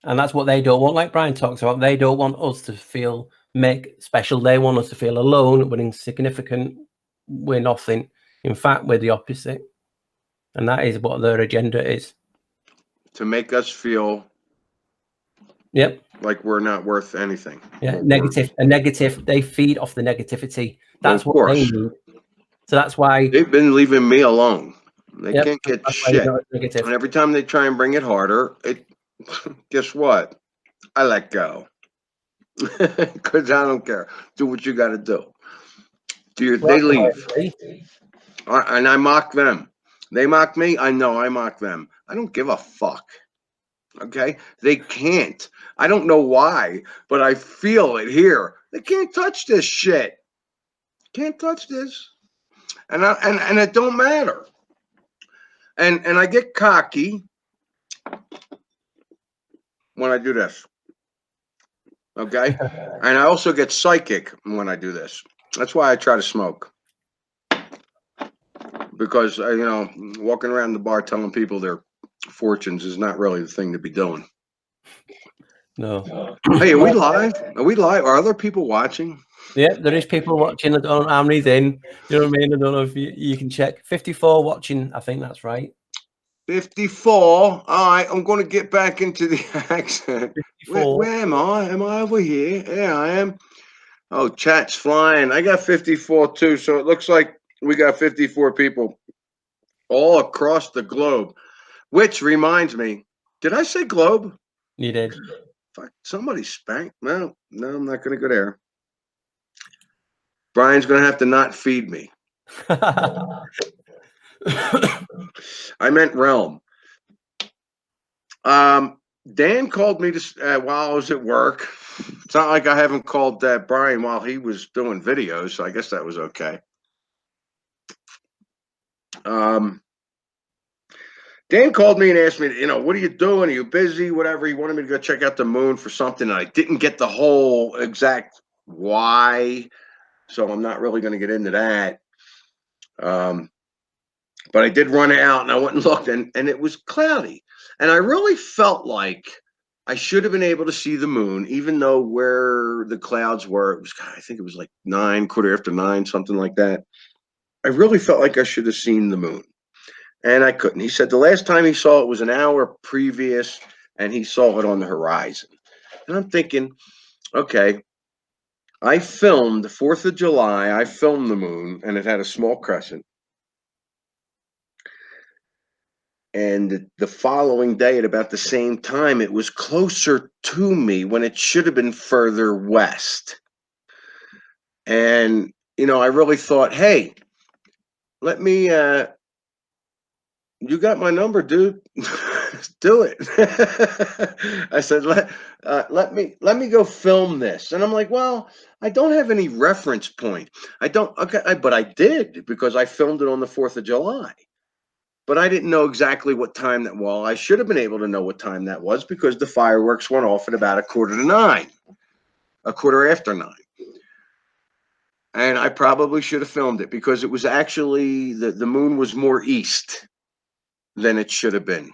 and that's what they don't want. Like Brian talks about, they don't want us to feel special. They want us to feel alone, we're insignificant, we're nothing. In fact, we're the opposite, and that is what their agenda is. To make us feel, yep, like we're not worth anything. Yeah, negative. They feed off the negativity. That's what they need. So that's why they've been leaving me alone. They can't get shit. Negative. And every time they try and bring it harder, guess what? I let go. Because I don't care. Do what you got to do. They leave. And I mock them. They mock me. I know I mock them. I don't give a fuck. Okay? They can't. I don't know why, but I feel it here. They can't touch this shit. Can't touch this. And it don't matter. And I get cocky when I do this. Okay. And I also get psychic when I do this. That's why I try to smoke. Because, walking around the bar telling people their fortunes is not really the thing to be doing. No. Hey, are we live? Are we live? Are other people watching? Yeah, there is people watching. I don't know how many's in. You know what I mean? I don't know if you can check. 54 watching. I think that's right. 54. All right, I'm going to get back into the accent. Where am I? Am I over here? Yeah, I am. Oh, chat's flying. I got 54 too, so it looks like we got 54 people all across the globe. Which reminds me, did I say globe? You did. Fuck, somebody spanked. No, I'm not going to go there. Brian's going to have to not feed me. I meant realm. Dan called me while I was at work. It's not like I haven't called Brian while he was doing videos, so I guess that was okay. Dan called me and asked me, what are you doing? Are you busy? Whatever. He wanted me to go check out the moon for something. And I didn't get the whole exact why, so I'm not really going to get into that. But I did run out and I went and looked, and it was cloudy. And I really felt like I should have been able to see the moon, even though where the clouds were, it was, I think it was like 9, quarter after 9, something like that. I really felt like I should have seen the moon. And I couldn't. He said the last time he saw it was an hour previous, and he saw it on the horizon. And I'm thinking, okay, I filmed the 4th of July. I filmed the moon, and it had a small crescent. And the following day at about the same time, it was closer to me when it should have been further west. And, I really thought, hey, let me, you got my number, dude. Do it. I said, let me go film this. And I'm like, well, I don't have any reference point. But I did, because I filmed it on the 4th of July. But I didn't know exactly what time that was. I should have been able to know what time that was, because the fireworks went off at about 8:45, 9:15. And I probably should have filmed it, because it was actually, the moon was more east than it should have been.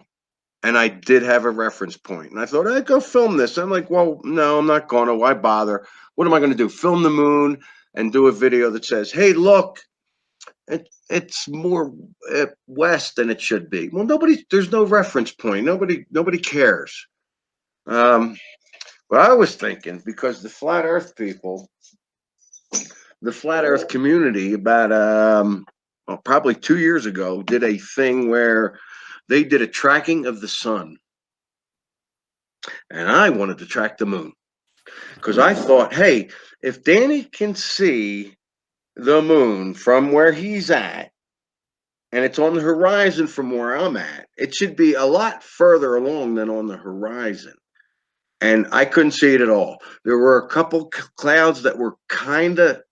And I did have a reference point. And I thought, I'd go film this. I'm like, well, no, I'm not going to. Why bother? What am I going to do? Film the moon and do a video that says, hey, look, it's more west than it should be. Well, there's no reference point. Nobody cares. But I was thinking, because the flat earth people, the flat earth community, about probably 2 years ago, did a thing where they did a tracking of the sun. And I wanted to track the moon, because I thought, hey, if Danny can see the moon from where he's at, and it's on the horizon from where I'm at, it should be a lot further along than on the horizon. And I couldn't see it at all. There were a couple clouds that were kind of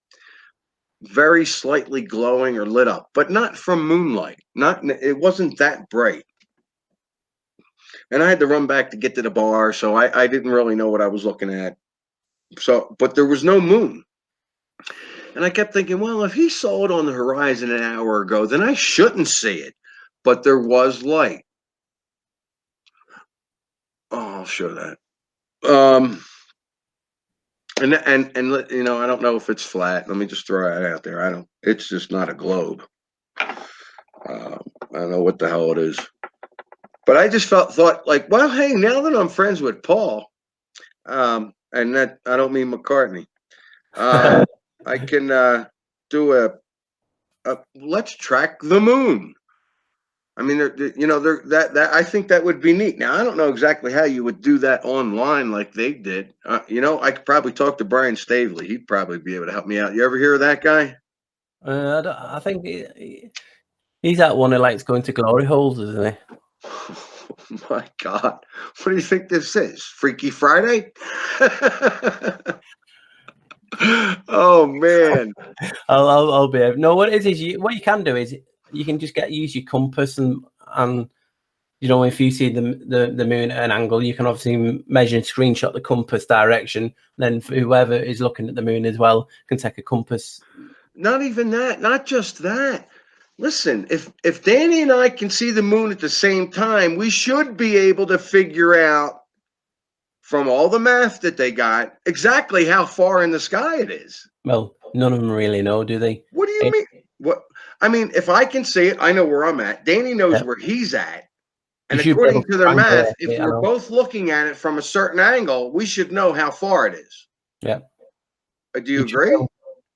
very slightly glowing or lit up, but not from moonlight. It wasn't that bright. And I had to run back to get to the bar, so I didn't really know what I was looking at. But there was no moon. And I kept thinking, well, if he saw it on the horizon an hour ago, then I shouldn't see it. But there was light. Oh, I'll show that. And I don't know if it's flat. Let me just throw it out there. It's just not a globe. I don't know what the hell it is. But I just thought like, well, hey, now that I'm friends with Paul, and that, I don't mean McCartney, I can do a let's track the moon. I mean, that I think that would be neat. Now, I don't know exactly how you would do that online like they did. I could probably talk to Brian Stavely. He'd probably be able to help me out. You ever hear of that guy? I think he's that one who likes going to glory holes, isn't he? Oh my God. What do you think this is? Freaky Friday? Oh, man. I'll be able. No, what it is what you can do is you can just use your compass, and and you know, if you see the moon at an angle, you can obviously measure and screenshot the compass direction. Then whoever is looking at the moon as well can take a compass. Not even that, not just that. Listen, if Danny and I can see the moon at the same time, we should be able to figure out from all the math that they got exactly how far in the sky it is. Well, none of them really know, do they? What do you mean? What I mean, if I can see it, I know where I'm at. Danny knows Yeah. where he's at. You And should be able according to to their math, triangulate if it, I we're know. both looking at it from a certain angle, we should know how far it is. Yeah. Do you agree?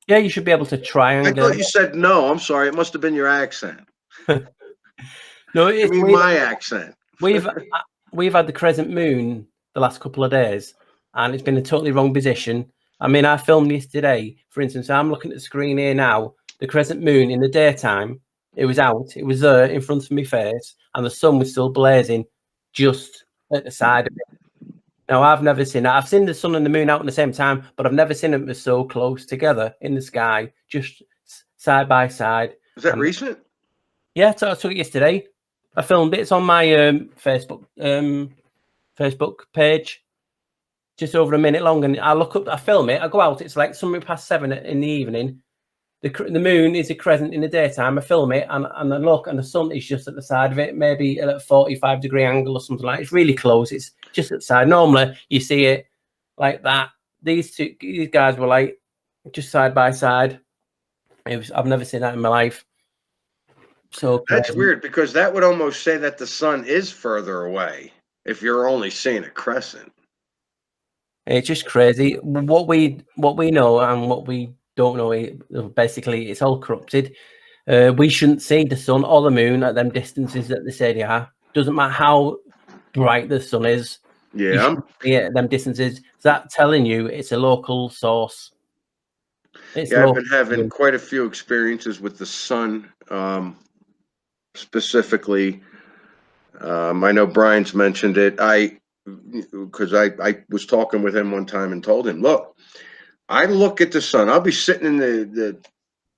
Yeah, you should be able to I triangulate. thought you said no. I'm sorry. It must have been your accent. No, I it's mean my accent. we've had the crescent moon the last couple of days, and it's been a totally wrong position. I mean, I filmed this today. For instance, I'm looking at the screen here now. The crescent moon in the daytime, it was out. It was there in front of my face, and the sun was still blazing just at the side of it. Now, I've never seen that. I've seen the sun and the moon out at the same time, but I've never seen them so close together in the sky, just side by side. Is that recent? Yeah, so I took it yesterday. I filmed it. It's on my Facebook page, just over a minute long. And I look up, I film it. I go out. It's like something past 7 in the evening. The moon is a crescent in the daytime. I film it, and I look, and the sun is just at the side of it, maybe at a 45-degree angle or something like that. It's really close. It's just at the side. Normally, you see it like that. These guys were like just side by side. I've never seen that in my life. So that's weird, because that would almost say that the sun is further away if you're only seeing a crescent. It's just crazy. What we know and what we don't know, basically, it's all corrupted. We shouldn't see the sun or the moon at them distances that they say they are. Doesn't matter how bright the sun is. Yeah, you shouldn't see it at them distances. Is that telling you it's a local source? It's yeah, I've local. been having quite a few experiences with the sun, specifically. I know Brian's mentioned it. Because I was talking with him one time and told him, look, I look at the sun. I'll be sitting in the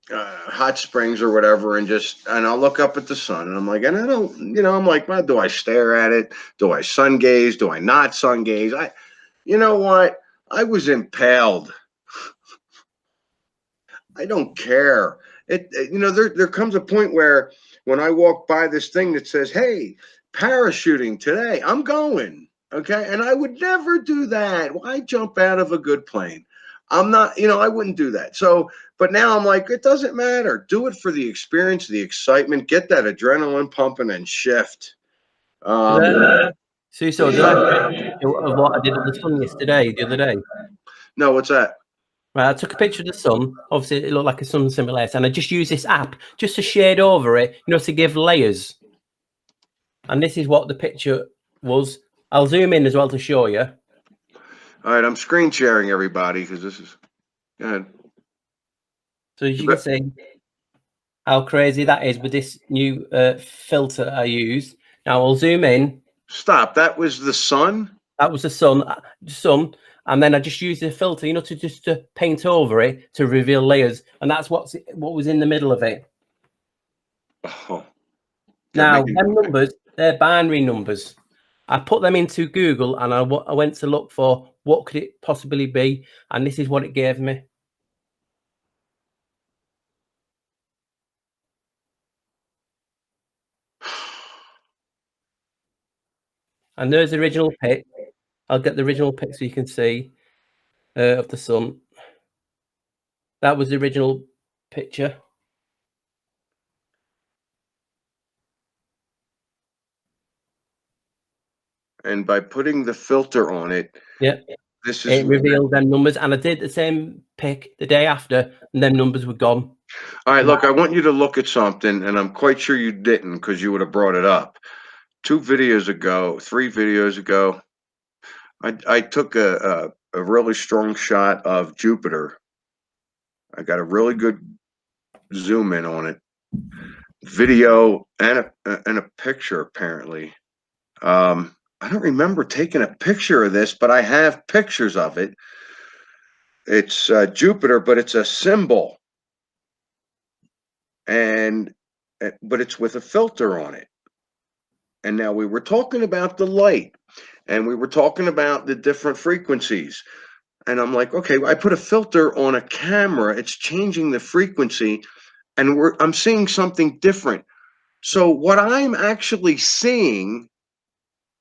hot springs or whatever, and I'll look up at the sun, and I'm like, and I don't, I'm like, well, do I stare at it? Do I sun gaze? Do I not sun gaze? You know what? I was impaled. I don't care. There comes a point where when I walk by this thing that says, hey, parachuting today, I'm going. Okay. And I would never do that. Why jump out of a good plane? I'm not, I wouldn't do that. So, but now I'm like, it doesn't matter. Do it for the experience, the excitement, get that adrenaline pumping and shift. So did I of what I did at the sun the other day? No, what's that? Right, I took a picture of the sun. Obviously, it looked like a sun simulator, and I just used this app just to shade over it, to give layers. And this is what the picture was. I'll zoom in as well to show you. All right, I'm screen sharing, everybody, because this is good. So as you can see how crazy that is with this new filter I used. Now I'll zoom in. Stop. That was the sun? That was the sun. And then I just used the filter, to paint over it to reveal layers. And that's what was in the middle of it. Oh. Now, them numbers, they're binary numbers. I put them into Google, and I went to look for what could it possibly be, and this is what it gave me. And there's the original pic. I'll get the original pic so you can see of the sun. That was the original picture. And by putting the filter on it, it revealed them numbers. And I did the same pic the day after, and them numbers were gone. All right, look, I want you to look at something, and I'm quite sure you didn't, because you would have brought it up. 3 videos ago, I took a really strong shot of Jupiter. I got a really good zoom in on it, video and a picture, apparently. I don't remember taking a picture of this, but I have pictures of it. It's Jupiter, but it's a symbol, but it's with a filter on it. And now we were talking about the light, and we were talking about the different frequencies. And I'm like, okay, I put a filter on a camera. It's changing the frequency, and I'm seeing something different. So what I'm actually seeing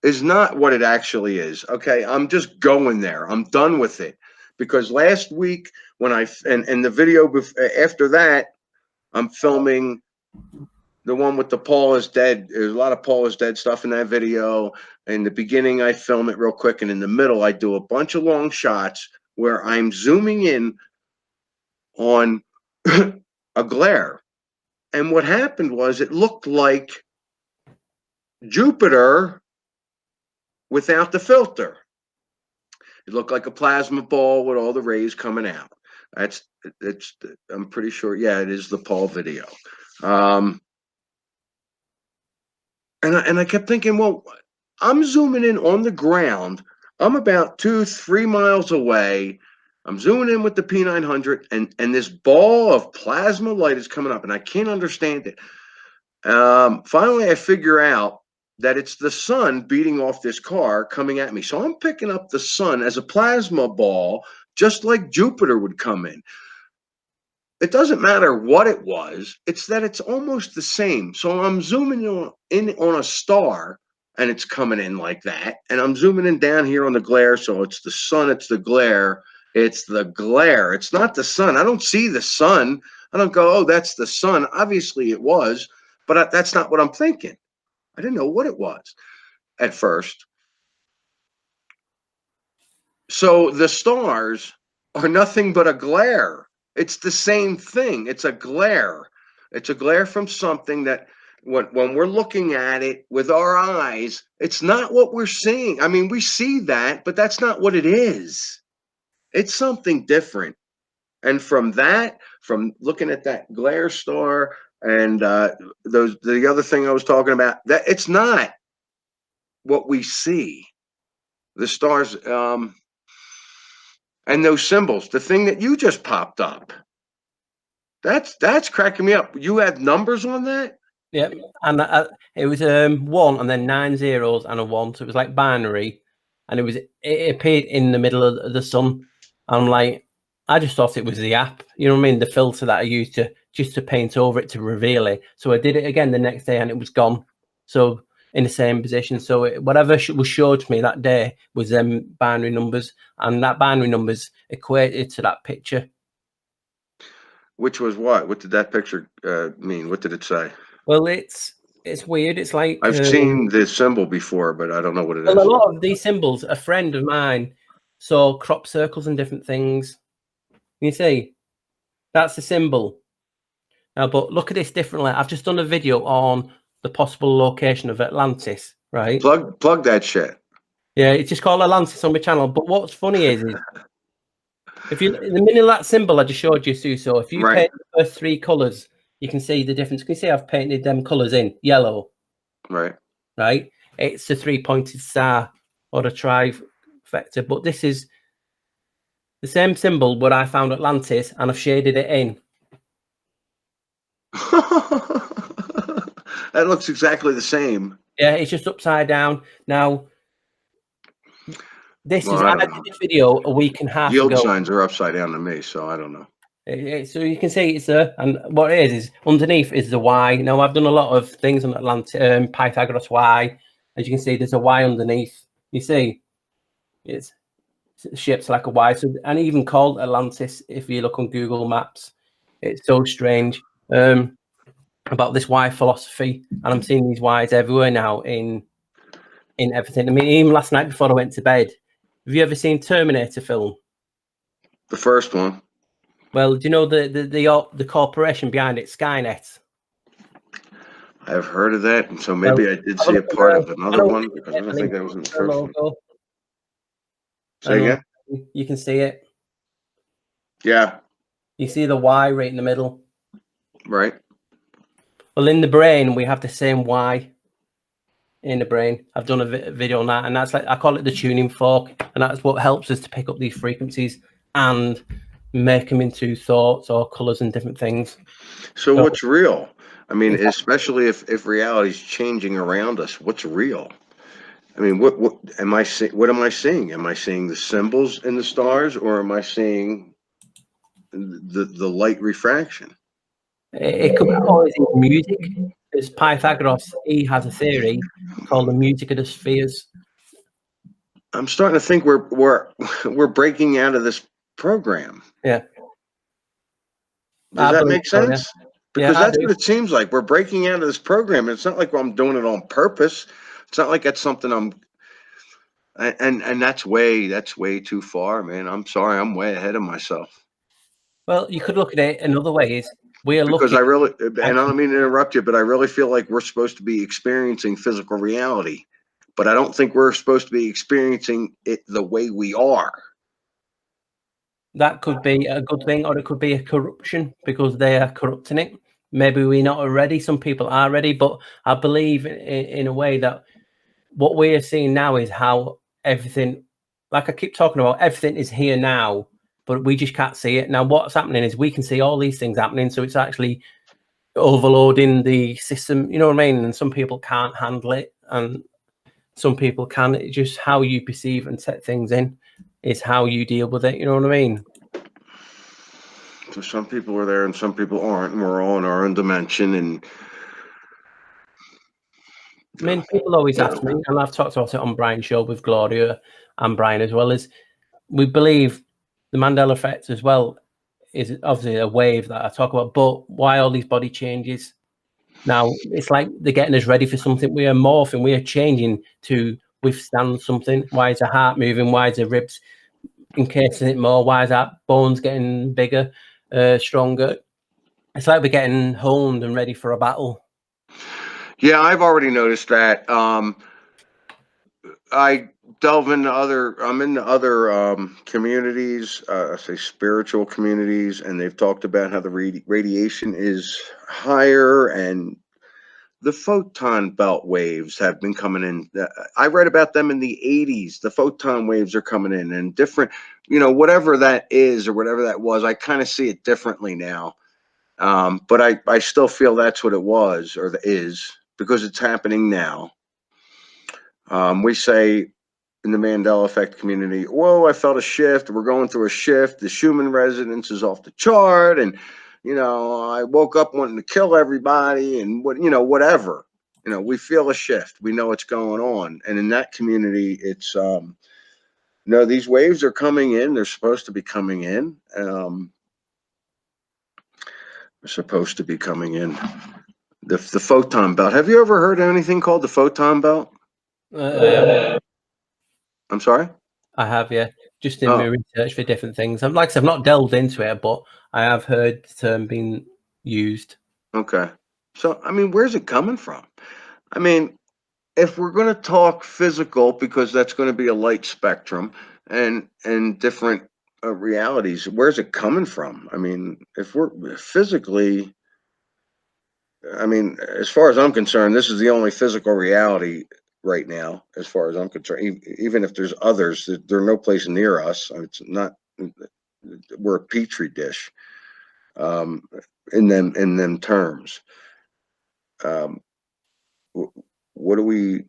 is not what it actually is. Okay, I'm just going there. I'm done with it, because last week when and the video after that, I'm filming the one with the Paul is dead. There's a lot of Paul is dead stuff in that video. In the beginning, I film it real quick, and in the middle, I do a bunch of long shots where I'm zooming in on a glare. And what happened was it looked like Jupiter without the filter. It looked like a plasma ball with all the rays coming out. I'm pretty sure. Yeah, it is the Paul video. And I kept thinking, well, I'm zooming in on the ground. I'm about 2-3 miles away. I'm zooming in with the P900, and this ball of plasma light is coming up, and I can't understand it. Finally, I figure out that it's the sun beating off this car coming at me. So I'm picking up the sun as a plasma ball, just like Jupiter would come in. It doesn't matter what it was. It's that it's almost the same. So I'm zooming in on a star, and it's coming in like that. And I'm zooming in down here on the glare. So it's the sun, it's the glare. It's the glare. It's not the sun. I don't see the sun. I don't go, oh, that's the sun. Obviously it was, but that's not what I'm thinking. I didn't know what it was at first. So the stars are nothing but a glare. It's the same thing. It's a glare. It's a glare from something that when we're looking at it with our eyes, it's not what we're seeing. I mean, we see that, but that's not what it is. It's something different. And from looking at that glare star and the other thing I was talking about, that it's not what we see. The stars, and those symbols, the thing that you just popped up, that's cracking me up. You had numbers on that? Yeah, and it was 1 and then 9 zeros and a 1, so it was like binary, and it appeared in the middle of the sun. I'm like, I just thought it was the app, you know what I mean, the filter that I used to paint over it to reveal it. So I did it again the next day, and it was gone. So in the same position. So whatever was showed to me that day was binary numbers, and that binary numbers equated to that picture. Which was what? What did that picture mean? What did it say? Well, it's weird. It's like I've seen this symbol before, but I don't know what it is. A lot of these symbols, a friend of mine saw crop circles and different things. You see, that's the symbol. Now, but look at this differently. I've just done a video on the possible location of Atlantis, right? Plug that shit. Yeah, it's just called Atlantis on my channel. But what's funny is if you, in the middle of that symbol I just showed you, Suso, if you paint the first 3 colors, you can see the difference. You can see I've painted them colors in yellow. Right. Right. It's the 3-pointed star or the trifecta, but this is the same symbol where I found Atlantis, and I've shaded it in. That looks exactly the same. Yeah, it's just upside down. Now, I did this video a week and a half ago. Yield signs are upside down to me, so I don't know. So you can see it's there, and what it is underneath is the Y. Now, I've done a lot of things on Atlantis, Pythagoras Y. As you can see, there's a Y underneath. You see, it's shaped like a Y. So, and even called Atlantis, if you look on Google Maps, it's so strange about this Y philosophy. And I'm seeing these Ys everywhere now in everything. I mean, even last night before I went to bed, have you ever seen Terminator film? The first one. Well, do you know the corporation behind it, Skynet? I've heard of that, and so maybe I did see a part of another one, because I don't think that was in the first one. Say again? You can see it. Yeah. You see the Y right in the middle. Right. Well, in the brain, we have the same Y in the brain. I've done a video on that, and that's like, I call it the tuning fork, and that's what helps us to pick up these frequencies and make them into thoughts or colors and different things. So what's real? I mean, especially if reality is changing around us, what's real? I mean, what am I seeing? What am I seeing? Am I seeing the symbols in the stars, or am I seeing the light refraction? It could always be music. There's Pythagoras. He has a theory called the music of the spheres. I'm starting to think we're breaking out of this program. Yeah. Does that make sense? So, yeah. Because Yeah, that's what it seems like. We're breaking out of this program. It's not like I'm doing it on purpose. It's not like that's something and that's way too far, man. I'm sorry. I'm way ahead of myself. Well, you could look at it another way is we are Because looking. I really, and I don't mean to interrupt you, but I really feel like we're supposed to be experiencing physical reality, but I don't think we're supposed to be experiencing it the way we are. That could be a good thing, or it could be a corruption because they are corrupting it. Maybe we're not ready. Some people are ready, but I believe in a way that what we are seeing now is how everything, like I keep talking about, everything is here now, but we just can't see it. Now, what's happening is we can see all these things happening, so it's actually overloading the system, you know what I mean? And some people can't handle it, and some people can. It's just how you perceive and set things in is how you deal with it, you know what I mean? So some people are there and some people aren't, and we're all in our own dimension. And I mean, people always ask me, and I've talked about it on Brian's show with Gloria and Brian as well, is we believe the Mandela effect as well is obviously a wave that I talk about, but why all these body changes? Now, it's like they're getting us ready for something. We are morphing, we are changing to withstand something. Why is the heart moving? Why is the ribs encasing it more? Why is that bones getting bigger, stronger? It's like we're getting honed and ready for a battle. yeah, I've already noticed that. I delve into I'm into other communities, I say spiritual communities, and they've talked about how the radiation is higher, and the photon belt waves have been coming in. I read about them in the 80s. The photon waves are coming in, and different, whatever that is or whatever that was, I kind of see it differently now. But I still feel that's what it was or is, because it's happening now. We say in the Mandela effect community, whoa, I felt a shift. We're going through a shift. The Schumann resonance is off the chart. And, I woke up wanting to kill everybody and whatever. We feel a shift. We know what's going on. And in that community, it's, these waves are coming in. They're supposed to be coming in. They're supposed to be coming in. The photon belt. Have you ever heard of anything called the photon belt? I'm sorry? I have, yeah. Just in my research for different things. Like I said, I've not delved into it, but I have heard the term being used. Okay. So, I mean, where's it coming from? I mean, if we're going to talk physical, because that's going to be a light spectrum and different realities, where's it coming from? I mean, if we're physically, I mean, as far as I'm concerned, this is the only physical reality right now, as far as I'm concerned. Even if there's others, they're no place near us. It's not. We're a petri dish. In them terms. What do we?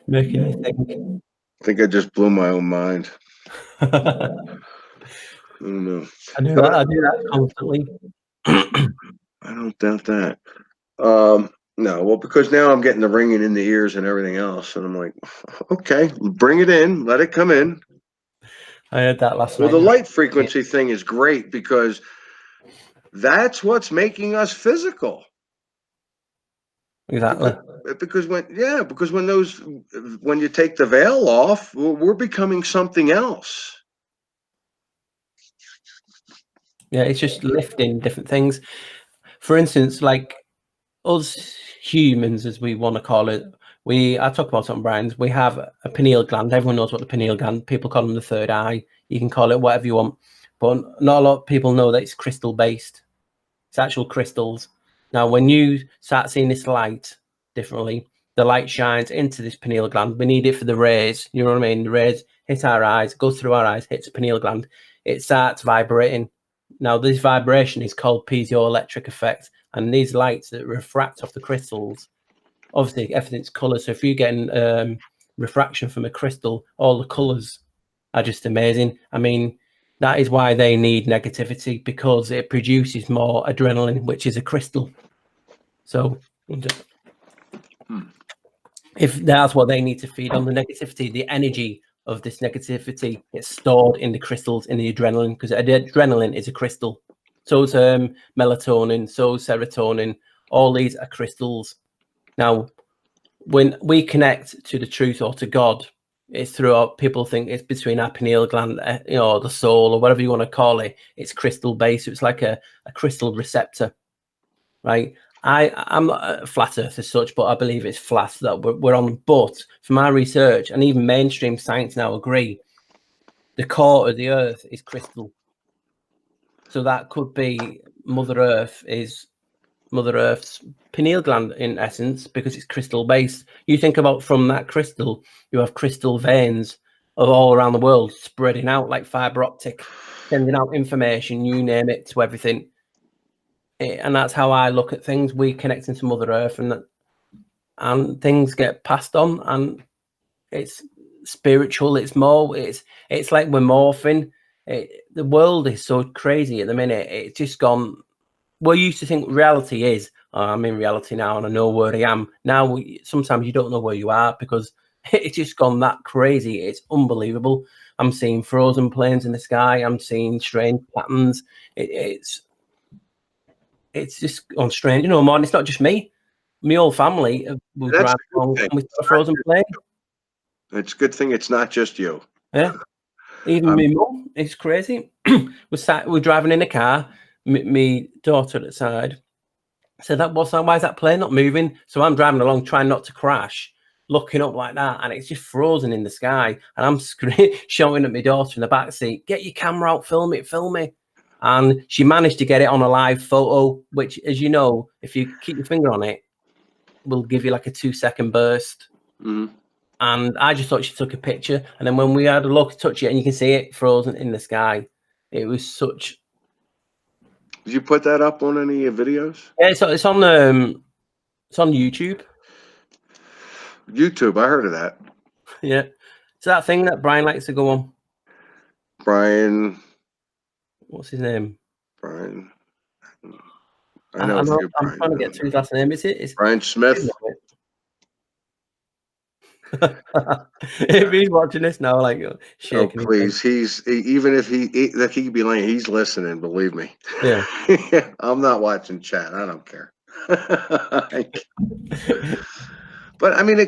Making you think. I think I just blew my own mind. I don't know. I do that constantly. I don't doubt that. No, well, because now I'm getting the ringing in the ears and everything else, and I'm like, okay, bring it in, let it come in. I heard that last night. Well, the light frequency thing is great because that's what's making us physical. Exactly. Because when you take the veil off, we're becoming something else. Yeah, it's just lifting different things. For instance, like us humans, as we want to call it, I talk about some brands. We have a pineal gland. Everyone knows what the pineal gland. People call them the third eye. You can call it whatever you want, but not a lot of people know that it's crystal based. It's actual crystals. Now, when you start seeing this light differently, the light shines into this pineal gland. We need it for the rays. You know what I mean? The rays hit our eyes, goes through our eyes, hits the pineal gland. It starts vibrating. Now, this vibration is called piezoelectric effect, and these lights that refract off the crystals, obviously everything's color. So if you're getting refraction from a crystal, all the colors are just amazing. I mean, that is why they need negativity, because it produces more adrenaline, which is a crystal. So if that's what they need to feed on, the negativity, the energy of this negativity, it's stored in the crystals, in the adrenaline, because adrenaline is a crystal. So is melatonin, so is serotonin. All these are crystals. Now, when we connect to the truth or to God, it's through people think it's between our pineal gland, you know, the soul, or whatever you want to call it. It's crystal based. So it's like a crystal receptor, right? I'm not a flat earth as such, but I believe it's flat that we're on. But from our research, and even mainstream science now agree, the core of the earth is crystal. So that could be Mother Earth's pineal gland in essence, because it's crystal based. You think about from that crystal, you have crystal veins of all around the world spreading out like fiber optic, sending out information, you name it, to everything. And that's how I look at things. We connect into Mother Earth, and things get passed on, and it's spiritual. It's more. It's like we're morphing. The world is so crazy at the minute. It's just gone. We used to think reality is, oh, I'm in reality now and I know where I am. Now, sometimes you don't know where you are, because it's just gone that crazy. It's unbelievable. I'm seeing frozen planes in the sky. I'm seeing strange patterns. It's just on strange. You know, Martin, it's not just me. My whole family will drive along and we saw a frozen plane. It's a good thing it's not just you. Yeah. Even my mum, it's we're driving in a car. My daughter at the side said, why is that plane not moving? So I'm driving along, trying not to crash, looking up like that, and it's just frozen in the sky. And I'm shouting at my daughter in the back seat, get your camera out, film it. And she managed to get it on a live photo, which, as you know, if you keep your finger on it, will give you like a 2-second burst. Mm-hmm. And I just thought she took a picture. And then when we had a look, touch it, and you can see it frozen in the sky. It was such. Did you put that up on any videos? Yeah, it's on YouTube. YouTube, I heard of that. Yeah, it's that thing that Brian likes to go on. Brian. What's his name? Brian. I know I'm trying to get through his last name. It's Brian Smith. If he's watching this now, like, shaking. Oh, please, even if he could be lying, he's listening. Believe me. Yeah. I'm not watching chat. I don't care. But I mean,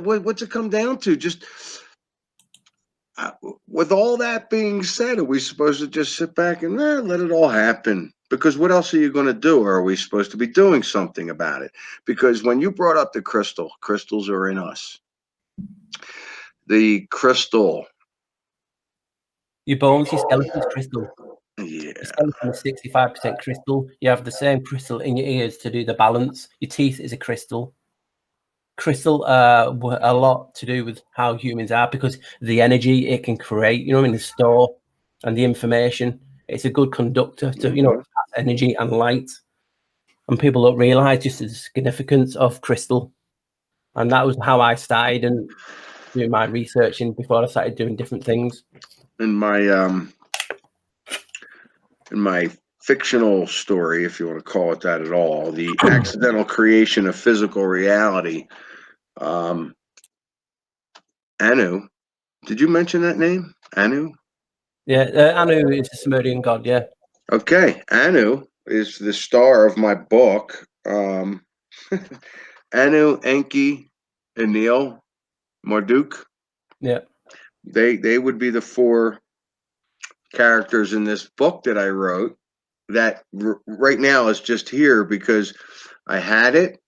what's it come down to? Just with all that being said, are we supposed to just sit back and let it all happen? Because what else are you going to do? Or are we supposed to be doing something about it? Because when you brought up the crystals are in us. The crystal. Your bones, your skeleton's crystal. Yeah. Your skeleton is 65% crystal. You have the same crystal in your ears to do the balance. Your teeth is a crystal. Crystal a lot to do with how humans are, because the energy it can create, you know, in the store, and the information. It's a good conductor to, you know, energy and light. And people don't realize just the significance of crystal. And that was how I started and doing my researching before I started doing different things. In my fictional story, if you want to call it that at all, the accidental creation of physical reality. Anu, did you mention that name? Anu? Yeah, Anu is a Sumerian god, yeah. Okay, Anu is the star of my book. Anu, Enki, and Neil, Marduk. Yeah. They would be the 4 characters in this book that I wrote that right now is just here because I had it.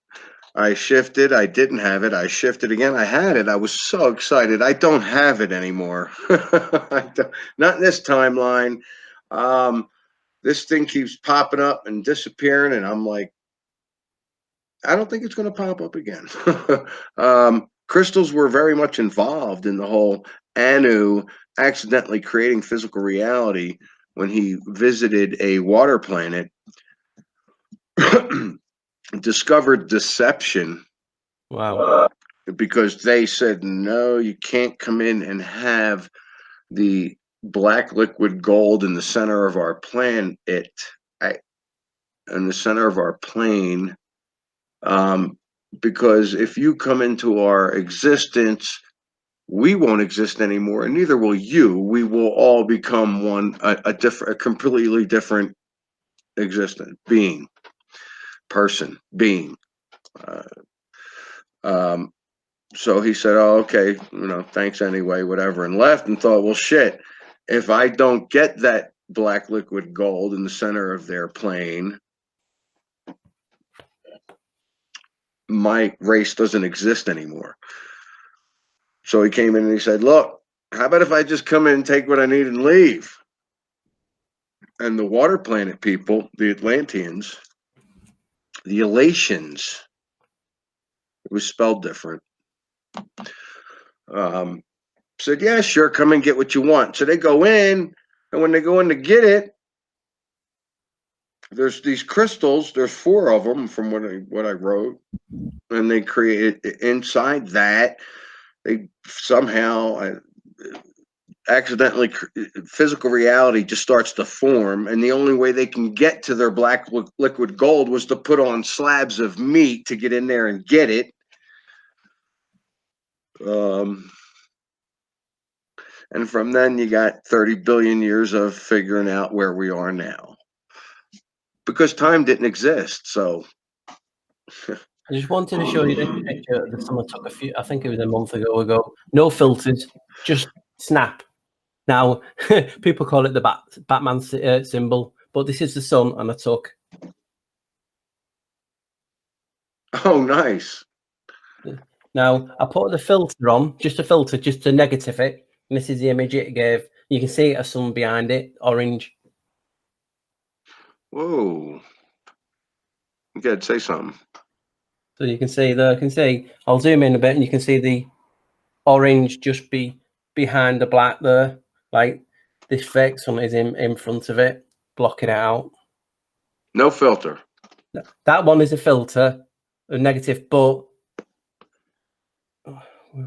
I shifted. I didn't have it. I shifted again. I had it. I was so excited. I don't have it anymore. Not in this timeline. This thing keeps popping up and disappearing, and I'm like, I don't think it's going to pop up again. Crystals were very much involved in the whole Anu accidentally creating physical reality when he visited a water planet, discovered deception. Wow. Because they said, no, you can't come in and have the black liquid gold in the center of our planet, in the center of our plane, because if you come into our existence, we won't exist anymore, and neither will you. We will all become a completely different existent being, person, being. So he said, oh, okay, thanks anyway, whatever, and left, and thought, well, shit, if I don't get that black liquid gold in the center of their plane, my race doesn't exist anymore. So he came in and he said, look, how about if I just come in and take what I need and leave? And the water planet people, the Atlanteans, the Elatians, it was spelled different, said, yeah, sure, come and get what you want. So they go in, and when they go in to get it, there's these crystals. There's 4 of them from what I wrote, and they created inside that. They somehow accidentally, physical reality just starts to form, and the only way they can get to their black liquid gold was to put on slabs of meat to get in there and get it. And from then you got 30 billion years of figuring out where we are now, because time didn't exist. So I just wanted to show you this picture that someone took I think it was a month ago. No filters, just snap. Now, people call it the Batman symbol, but this is the sun, and I took. Oh, nice. Now, I put the filter on, just a filter, just to negative it. And this is the image it gave. You can see a sun behind it, orange. Whoa. You gotta say something. So you can see there, I'll zoom in a bit and you can see the orange just behind the black there. Like this fake sun is in front of it, blocking it out. No filter. That one is a filter, a negative, but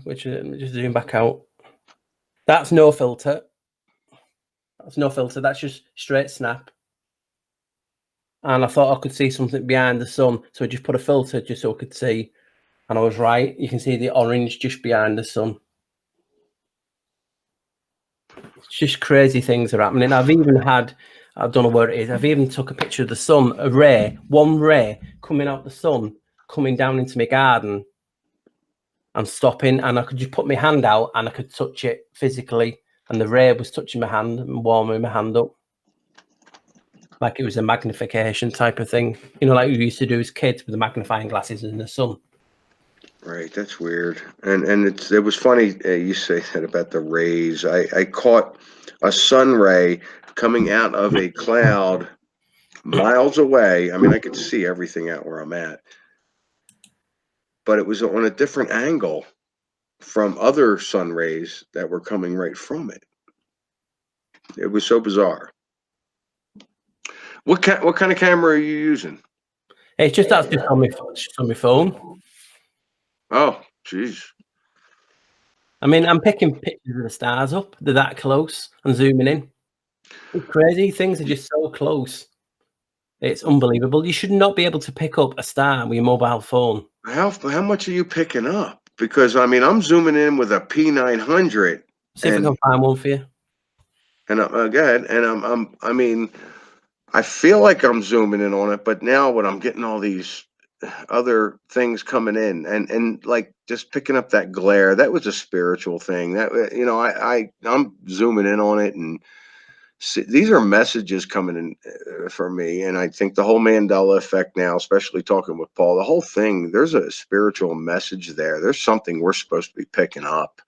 which is just zoom back out. That's no filter. That's no filter. That's just straight snap. And I thought I could see something behind the sun, so I just put a filter just so I could see. And I was right. You can see the orange just behind the sun. It's just crazy things are happening. I don't know where it is. I've even took a picture of the sun, one ray coming out the sun, coming down into my garden and stopping. And I could just put my hand out and I could touch it physically. And the ray was touching my hand and warming my hand up. Like it was a magnification type of thing. Like we used to do as kids with the magnifying glasses in the sun. Right, that's weird. And it was funny you say that about the rays. I caught a sun ray coming out of a cloud miles away. I mean, I could see everything out where I'm at, but it was on a different angle from other sun rays that were coming right from it. It was so bizarre. What kind of camera are you using? It's just that's just on my phone. Oh, geez. I mean, I'm picking pictures of the stars up. They're that close and zooming in. It's crazy. Things are just so close. It's unbelievable. You should not be able to pick up a star with your mobile phone. How much are you picking up? Because I mean, I'm zooming in with a P900. See if I can find one for you. And again, and I mean, I feel like I'm zooming in on it, but now when I'm getting all these other things coming in, and like just picking up that glare, that was a spiritual thing. That I'm zooming in on it, and these are messages coming in for me. And I think the whole Mandela effect now, especially talking with Paul, the whole thing, there's a spiritual message there. There's something we're supposed to be picking up.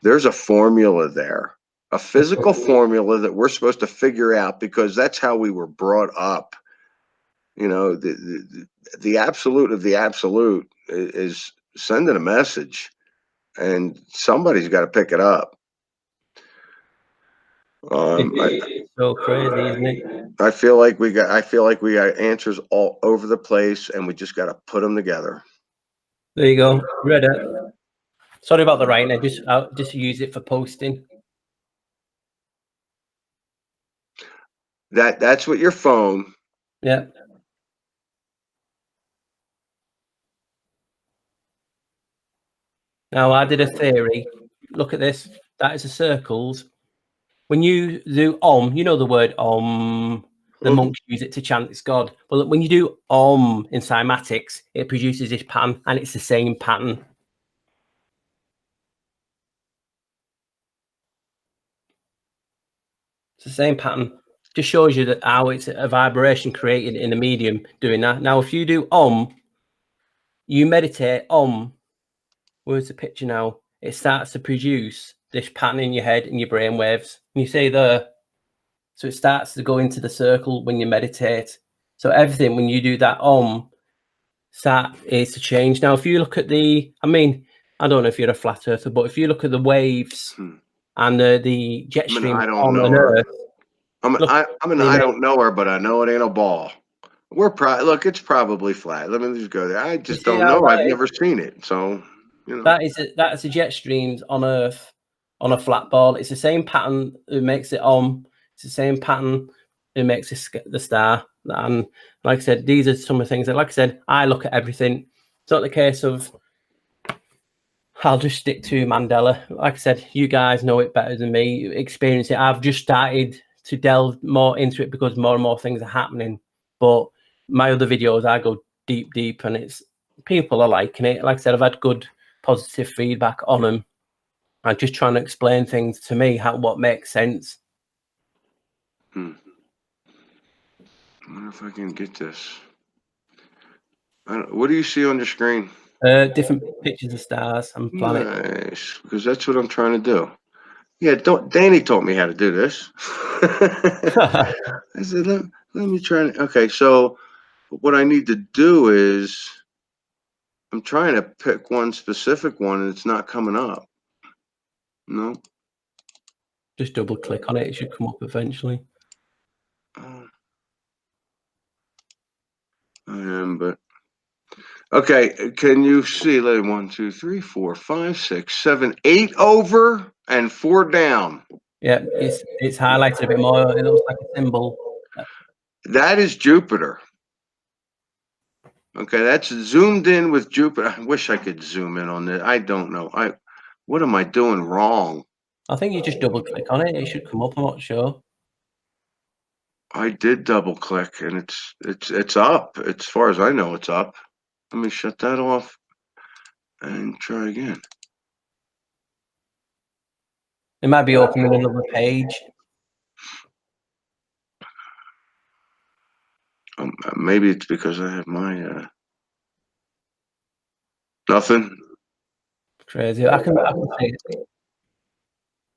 There's a formula there, a physical formula that we're supposed to figure out, because that's how we were brought up. The absolute of the absolute is sending a message, and somebody's got to pick it up. So crazy, isn't it? I feel like we got answers all over the place, and we just got to put them together. There you go. Read it. Sorry about the writing. I'll just use it for posting. That's what your phone. Yeah. Now I did a theory. Look at this. That is the circles. When you do you know the word the monks use it to chant it's God. But when you do in cymatics, it produces this pattern, and it's the same pattern. It's the same pattern. Just shows you that how it's a vibration created in a medium doing that. Now, if you do you meditate where's the picture now? It starts to produce this pattern in your head and your brain waves. And you see there, so it starts to go into the circle when you meditate. So everything when you do that is to change. Now, if you look at I don't know if you're a flat earther, but if you look at the waves and the jet stream on an Earth, I don't know her, but I know it ain't a ball. Look, it's probably flat. Let me just go there. I just don't know. I've never seen it, so you know. That is a jet streams on Earth on a flat ball. It's the same pattern that makes it It's the same pattern that makes the star. And like I said, these are some of the things that, like I said, I look at everything. It's not the case of I'll just stick to Mandela. Like I said, you guys know it better than me, experience it. I've just started to delve more into it because more and more things are happening. But my other videos, I go deep, and it's people are liking it. Like I said, I've had good positive feedback on them. I'm just trying to explain things to me, what makes sense. I wonder if I can get this. What do you see on the screen? Different pictures of stars and planets. Nice, because that's what I'm trying to do. Yeah, Danny taught me how to do this. I said, let me try. Okay, so what I need to do is I'm trying to pick one specific one, and it's not coming up. No. Just double click on it. It should come up eventually. I am, but okay. Can you see? Like 1, 2, 3, 4, 5, 6, 7, 8 over and 4 down. Yeah, it's highlighted a bit more. It looks like a symbol. That is Jupiter. Okay, that's zoomed in with Jupiter. I wish I could zoom in on this. I don't know. What am I doing wrong? I think you just double click on it. It should come up. I'm not sure. I did double click, and it's up. As far as I know, it's up. Let me shut that off and try again. It might be opening another page. Maybe it's because I have my nothing. Crazy. I can see it.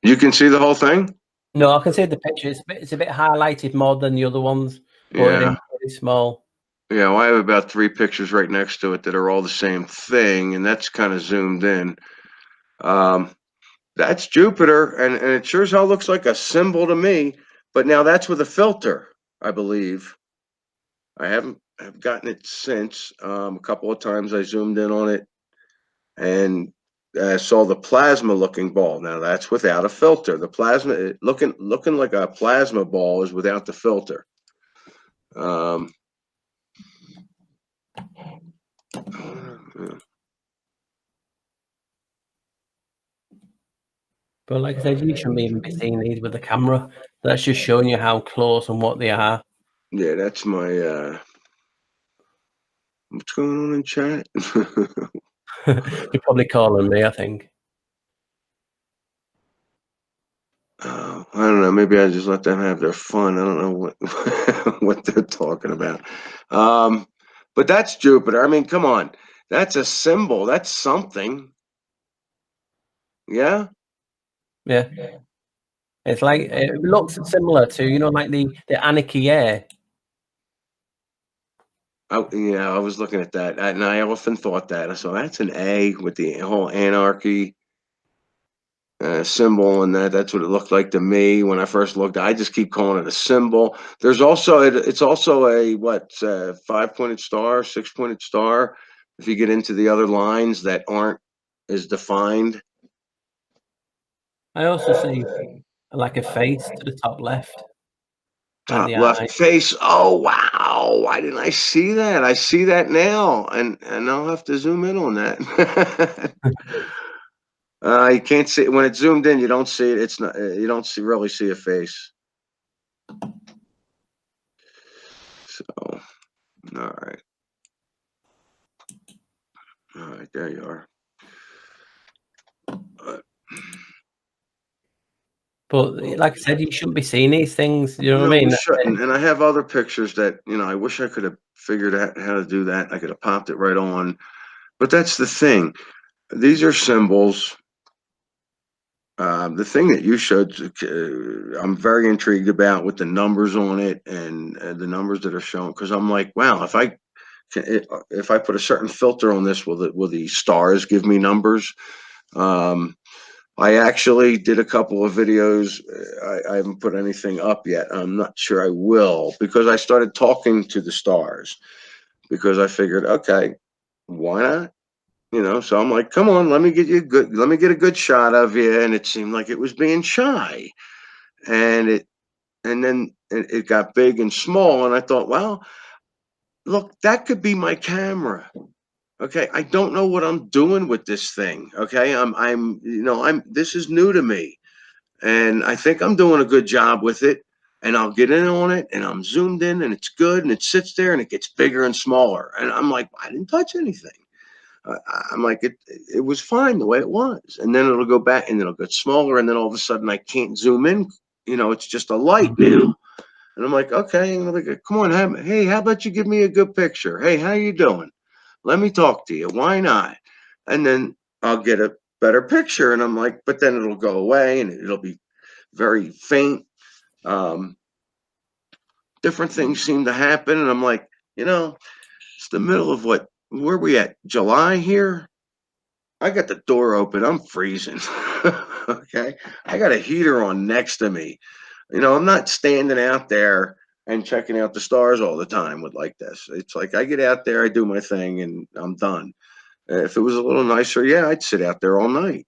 You can see the whole thing? No, I can see the picture. It's a bit highlighted more than the other ones, but Yeah. it's really small. Yeah, well, I have about 3 pictures right next to it that are all the same thing, and that's kind of zoomed in. That's Jupiter, and it sure as hell looks like a symbol to me. But now that's with a filter, I believe. I have gotten it since. A couple of times I zoomed in on it and saw the plasma looking ball. Now that's without a filter. The plasma looking like a plasma ball is without the filter. But like I said, you shouldn't even be seeing these with the camera. That's just showing you how close and what they are. Yeah, that's my what's going on in chat? You're probably calling me, I think. I don't know. Maybe I just let them have their fun. I don't know what what they're talking about. But that's Jupiter. I mean, come on. That's a symbol. That's something. Yeah. Yeah. It's like it looks similar to, like the anarchy air. Yeah, I was looking at that, and I often thought that. So that's an A with the whole anarchy. symbol, and that's what it looked like to me when I first looked. I just keep calling it a symbol. There's also it's also a 5-pointed star, 6-pointed star. If you get into the other lines that aren't as defined. I also see like a face to the top left, like Top the eye. left face. Oh wow! Why didn't I see that? I see that now, and I'll have to zoom in on that. You can't see when it's zoomed in. You don't see it. It's not. You don't really see a face. So, all right, there you are. But like I said, you shouldn't be seeing these things. You know what I No, we mean? shouldn't. And I have other pictures that I wish I could have figured out how to do that. I could have popped it right on. But that's the thing. These are symbols. The thing that you showed, I'm very intrigued about with the numbers on it and the numbers that are shown. Because I'm like, wow, if I put a certain filter on this, will the stars give me numbers? I actually did a couple of videos. I haven't put anything up yet. I'm not sure I will, because I started talking to the stars, because I figured, okay, why not? So I'm like, come on, let me get a good shot of you. And it seemed like it was being shy. And then it got big and small. And I thought, well, look, that could be my camera. Okay. I don't know what I'm doing with this thing. Okay. This is new to me. And I think I'm doing a good job with it. And I'll get in on it, and I'm zoomed in, and it's good, and it sits there, and it gets bigger and smaller. And I'm like, I didn't touch anything. I'm like, it was fine the way it was. And then it'll go back, and it'll get smaller, and then all of a sudden I can't zoom in. It's just a light now. And I'm like, okay. And I'm like, come on, hey, how about you give me a good picture? Hey, how you doing? Let me talk to you. Why not? And then I'll get a better picture. And I'm like, but then it'll go away, and it'll be very faint. Different things seem to happen. And I'm like, it's the middle of where we at? July here? I got the door open. I'm freezing. Okay. I got a heater on next to me. I'm not standing out there and checking out the stars all the time like this. It's like I get out there, I do my thing, and I'm done. If it was a little nicer, yeah, I'd sit out there all night.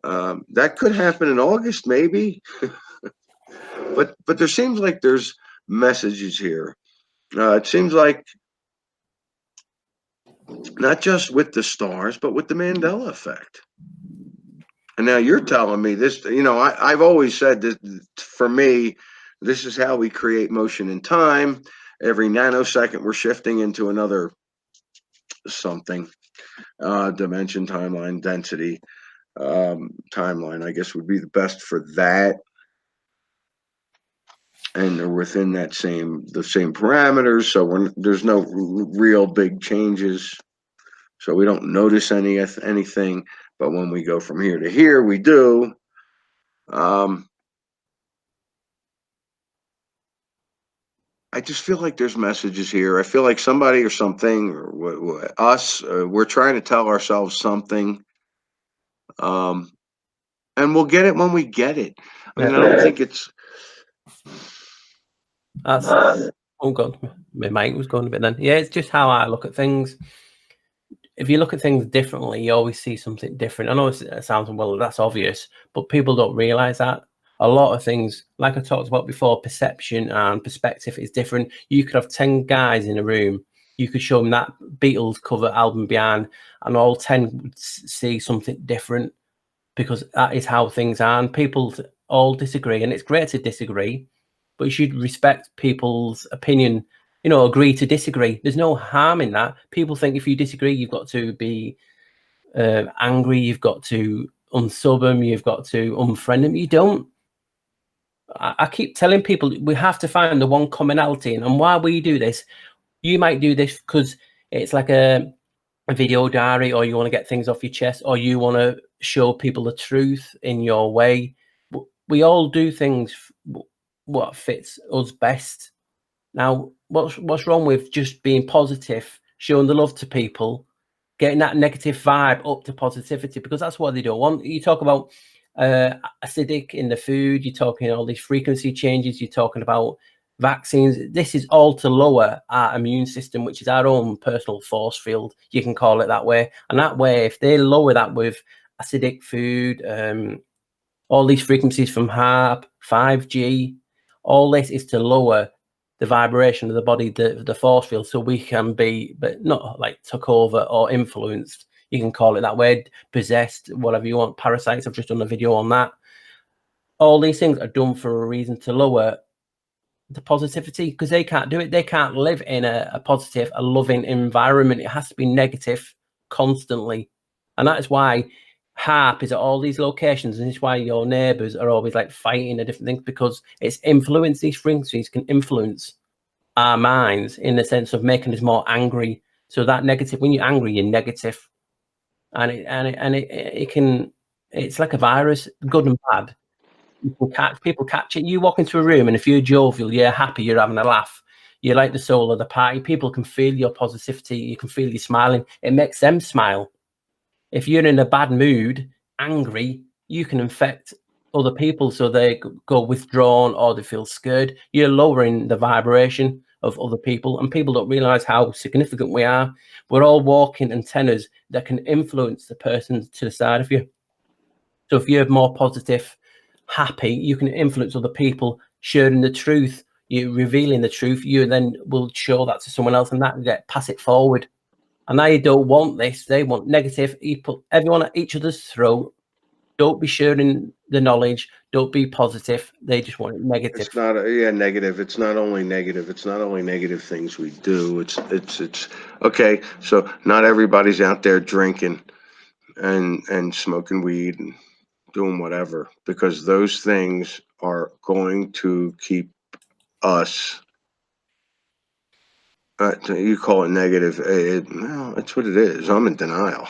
That could happen in August, maybe. But there seems like there's messages here. It seems like not just with the stars, but with the Mandela effect. And now you're telling me this. I've always said that for me, this is how we create motion in time. Every nanosecond, we're shifting into another something, dimension, timeline, density. Timeline, I guess, would be the best for that. And they're within the same parameters, so there's no real big changes. So we don't notice anything. But when we go from here to here, we do. I just feel like there's messages here. I feel like somebody or something, or us, we're trying to tell ourselves something. And we'll get it when we get it. I mean, I don't think it's. That's oh god, my mic was going a bit then. Yeah, it's just how I look at things. If you look at things differently, you always see something different. I know it sounds, well, that's obvious, but people don't realize that. A lot of things, like I talked about before, perception and perspective is different. You could have 10 guys in a room. You could show them that Beatles cover album behind, and all 10 would see something different, because that is how things are. And people all disagree, and it's great to disagree, but you should respect people's opinion. Agree to disagree. There's no harm in that. People think if you disagree, you've got to be angry, you've got to unsub them, you've got to unfriend them. You don't. I keep telling people we have to find the one commonality. And why we do this, you might do this because it's like a video diary, or you want to get things off your chest, or you want to show people the truth in your way. We all do things what fits us best. Now, what's wrong with just being positive, showing the love to people, getting that negative vibe up to positivity? Because that's what they don't want. You talk about acidic in the food. You're talking all these frequency changes. You're talking about vaccines. This is all to lower our immune system, which is our own personal force field. You can call it that way. And that way, if they lower that with acidic food, all these frequencies from HARP, 5G, all this is to lower the vibration of the body, the force field, so we can be, but not like took over or influenced. You can call it that way, possessed, whatever you want, parasites. I've just done a video on that. All these things are done for a reason, to lower the positivity, because they can't do it. They can't live in a positive, a loving environment. It has to be negative constantly. And that is why HARP is at all these locations, and it's why your neighbors are always like fighting and different things, because it's influence. These frequencies can influence our minds in the sense of making us more angry. So that negative, when you're angry, you're negative. And it can, it's like a virus, good and bad. People catch it. You walk into a room, and if you're jovial, you're happy, you're having a laugh, you're like the soul of the party. People can feel your positivity. You can feel you smiling. It makes them smile. If you're in a bad mood, angry, you can infect other people, so they go withdrawn or they feel scared. You're lowering the vibration of other people, and people don't realize how significant we are. We're all walking antennas that can influence the person to the side of you. So if you're more positive, happy, you can influence other people, sharing the truth. You're revealing the truth. You then will show that to someone else, and that pass it forward. And they don't want this. They want negative. You put everyone at each other's throat. Don't be sharing the knowledge. Don't be positive. They just want it negative. It's not negative. It's not only negative. It's not only negative things we do. It's okay. So not everybody's out there drinking and smoking weed and doing whatever, because those things are going to keep us. You call it negative. Well, that's what it is. I'm in denial.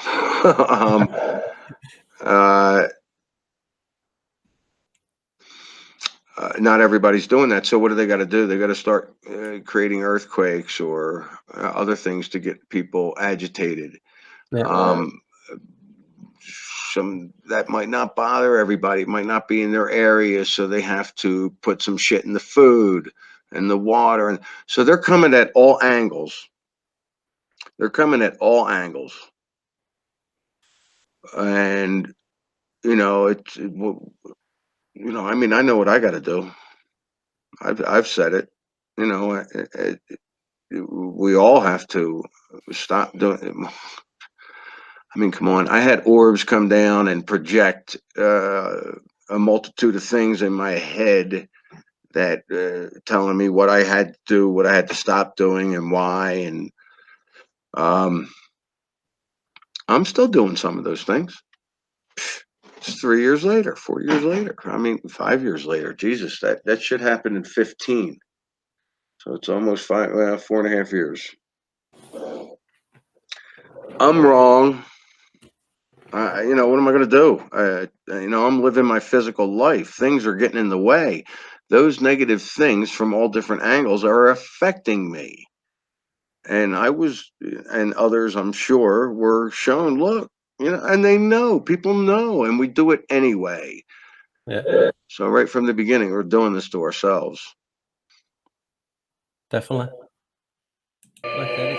Not everybody's doing that. So what do they got to do? They got to start creating earthquakes or other things to get people agitated. Yeah. Some that might not bother everybody. It might not be in their area, so they have to put some shit in the food and the water, and so they're coming at all angles. They're coming at all angles, and you know I mean, I know what I got to do. I've said it. You know, we all have to stop doing it. I mean, come on. I had orbs come down and project a multitude of things in my head that telling me what I had to do, what I had to stop doing, and why. And I'm still doing some of those things. It's 3 years later, 4 years later. I mean, 5 years later. Jesus, that shit happened in 15. So it's almost 4.5 years. I'm wrong. You know, what am I going to do? You know, I'm living my physical life. Things are getting in the way. Those negative things from all different angles are affecting me. And and others, I'm sure, were shown, look, you know, and they know, people know, and we do it anyway. Yeah. So right from the beginning, we're doing this to ourselves. Definitely. Like I said,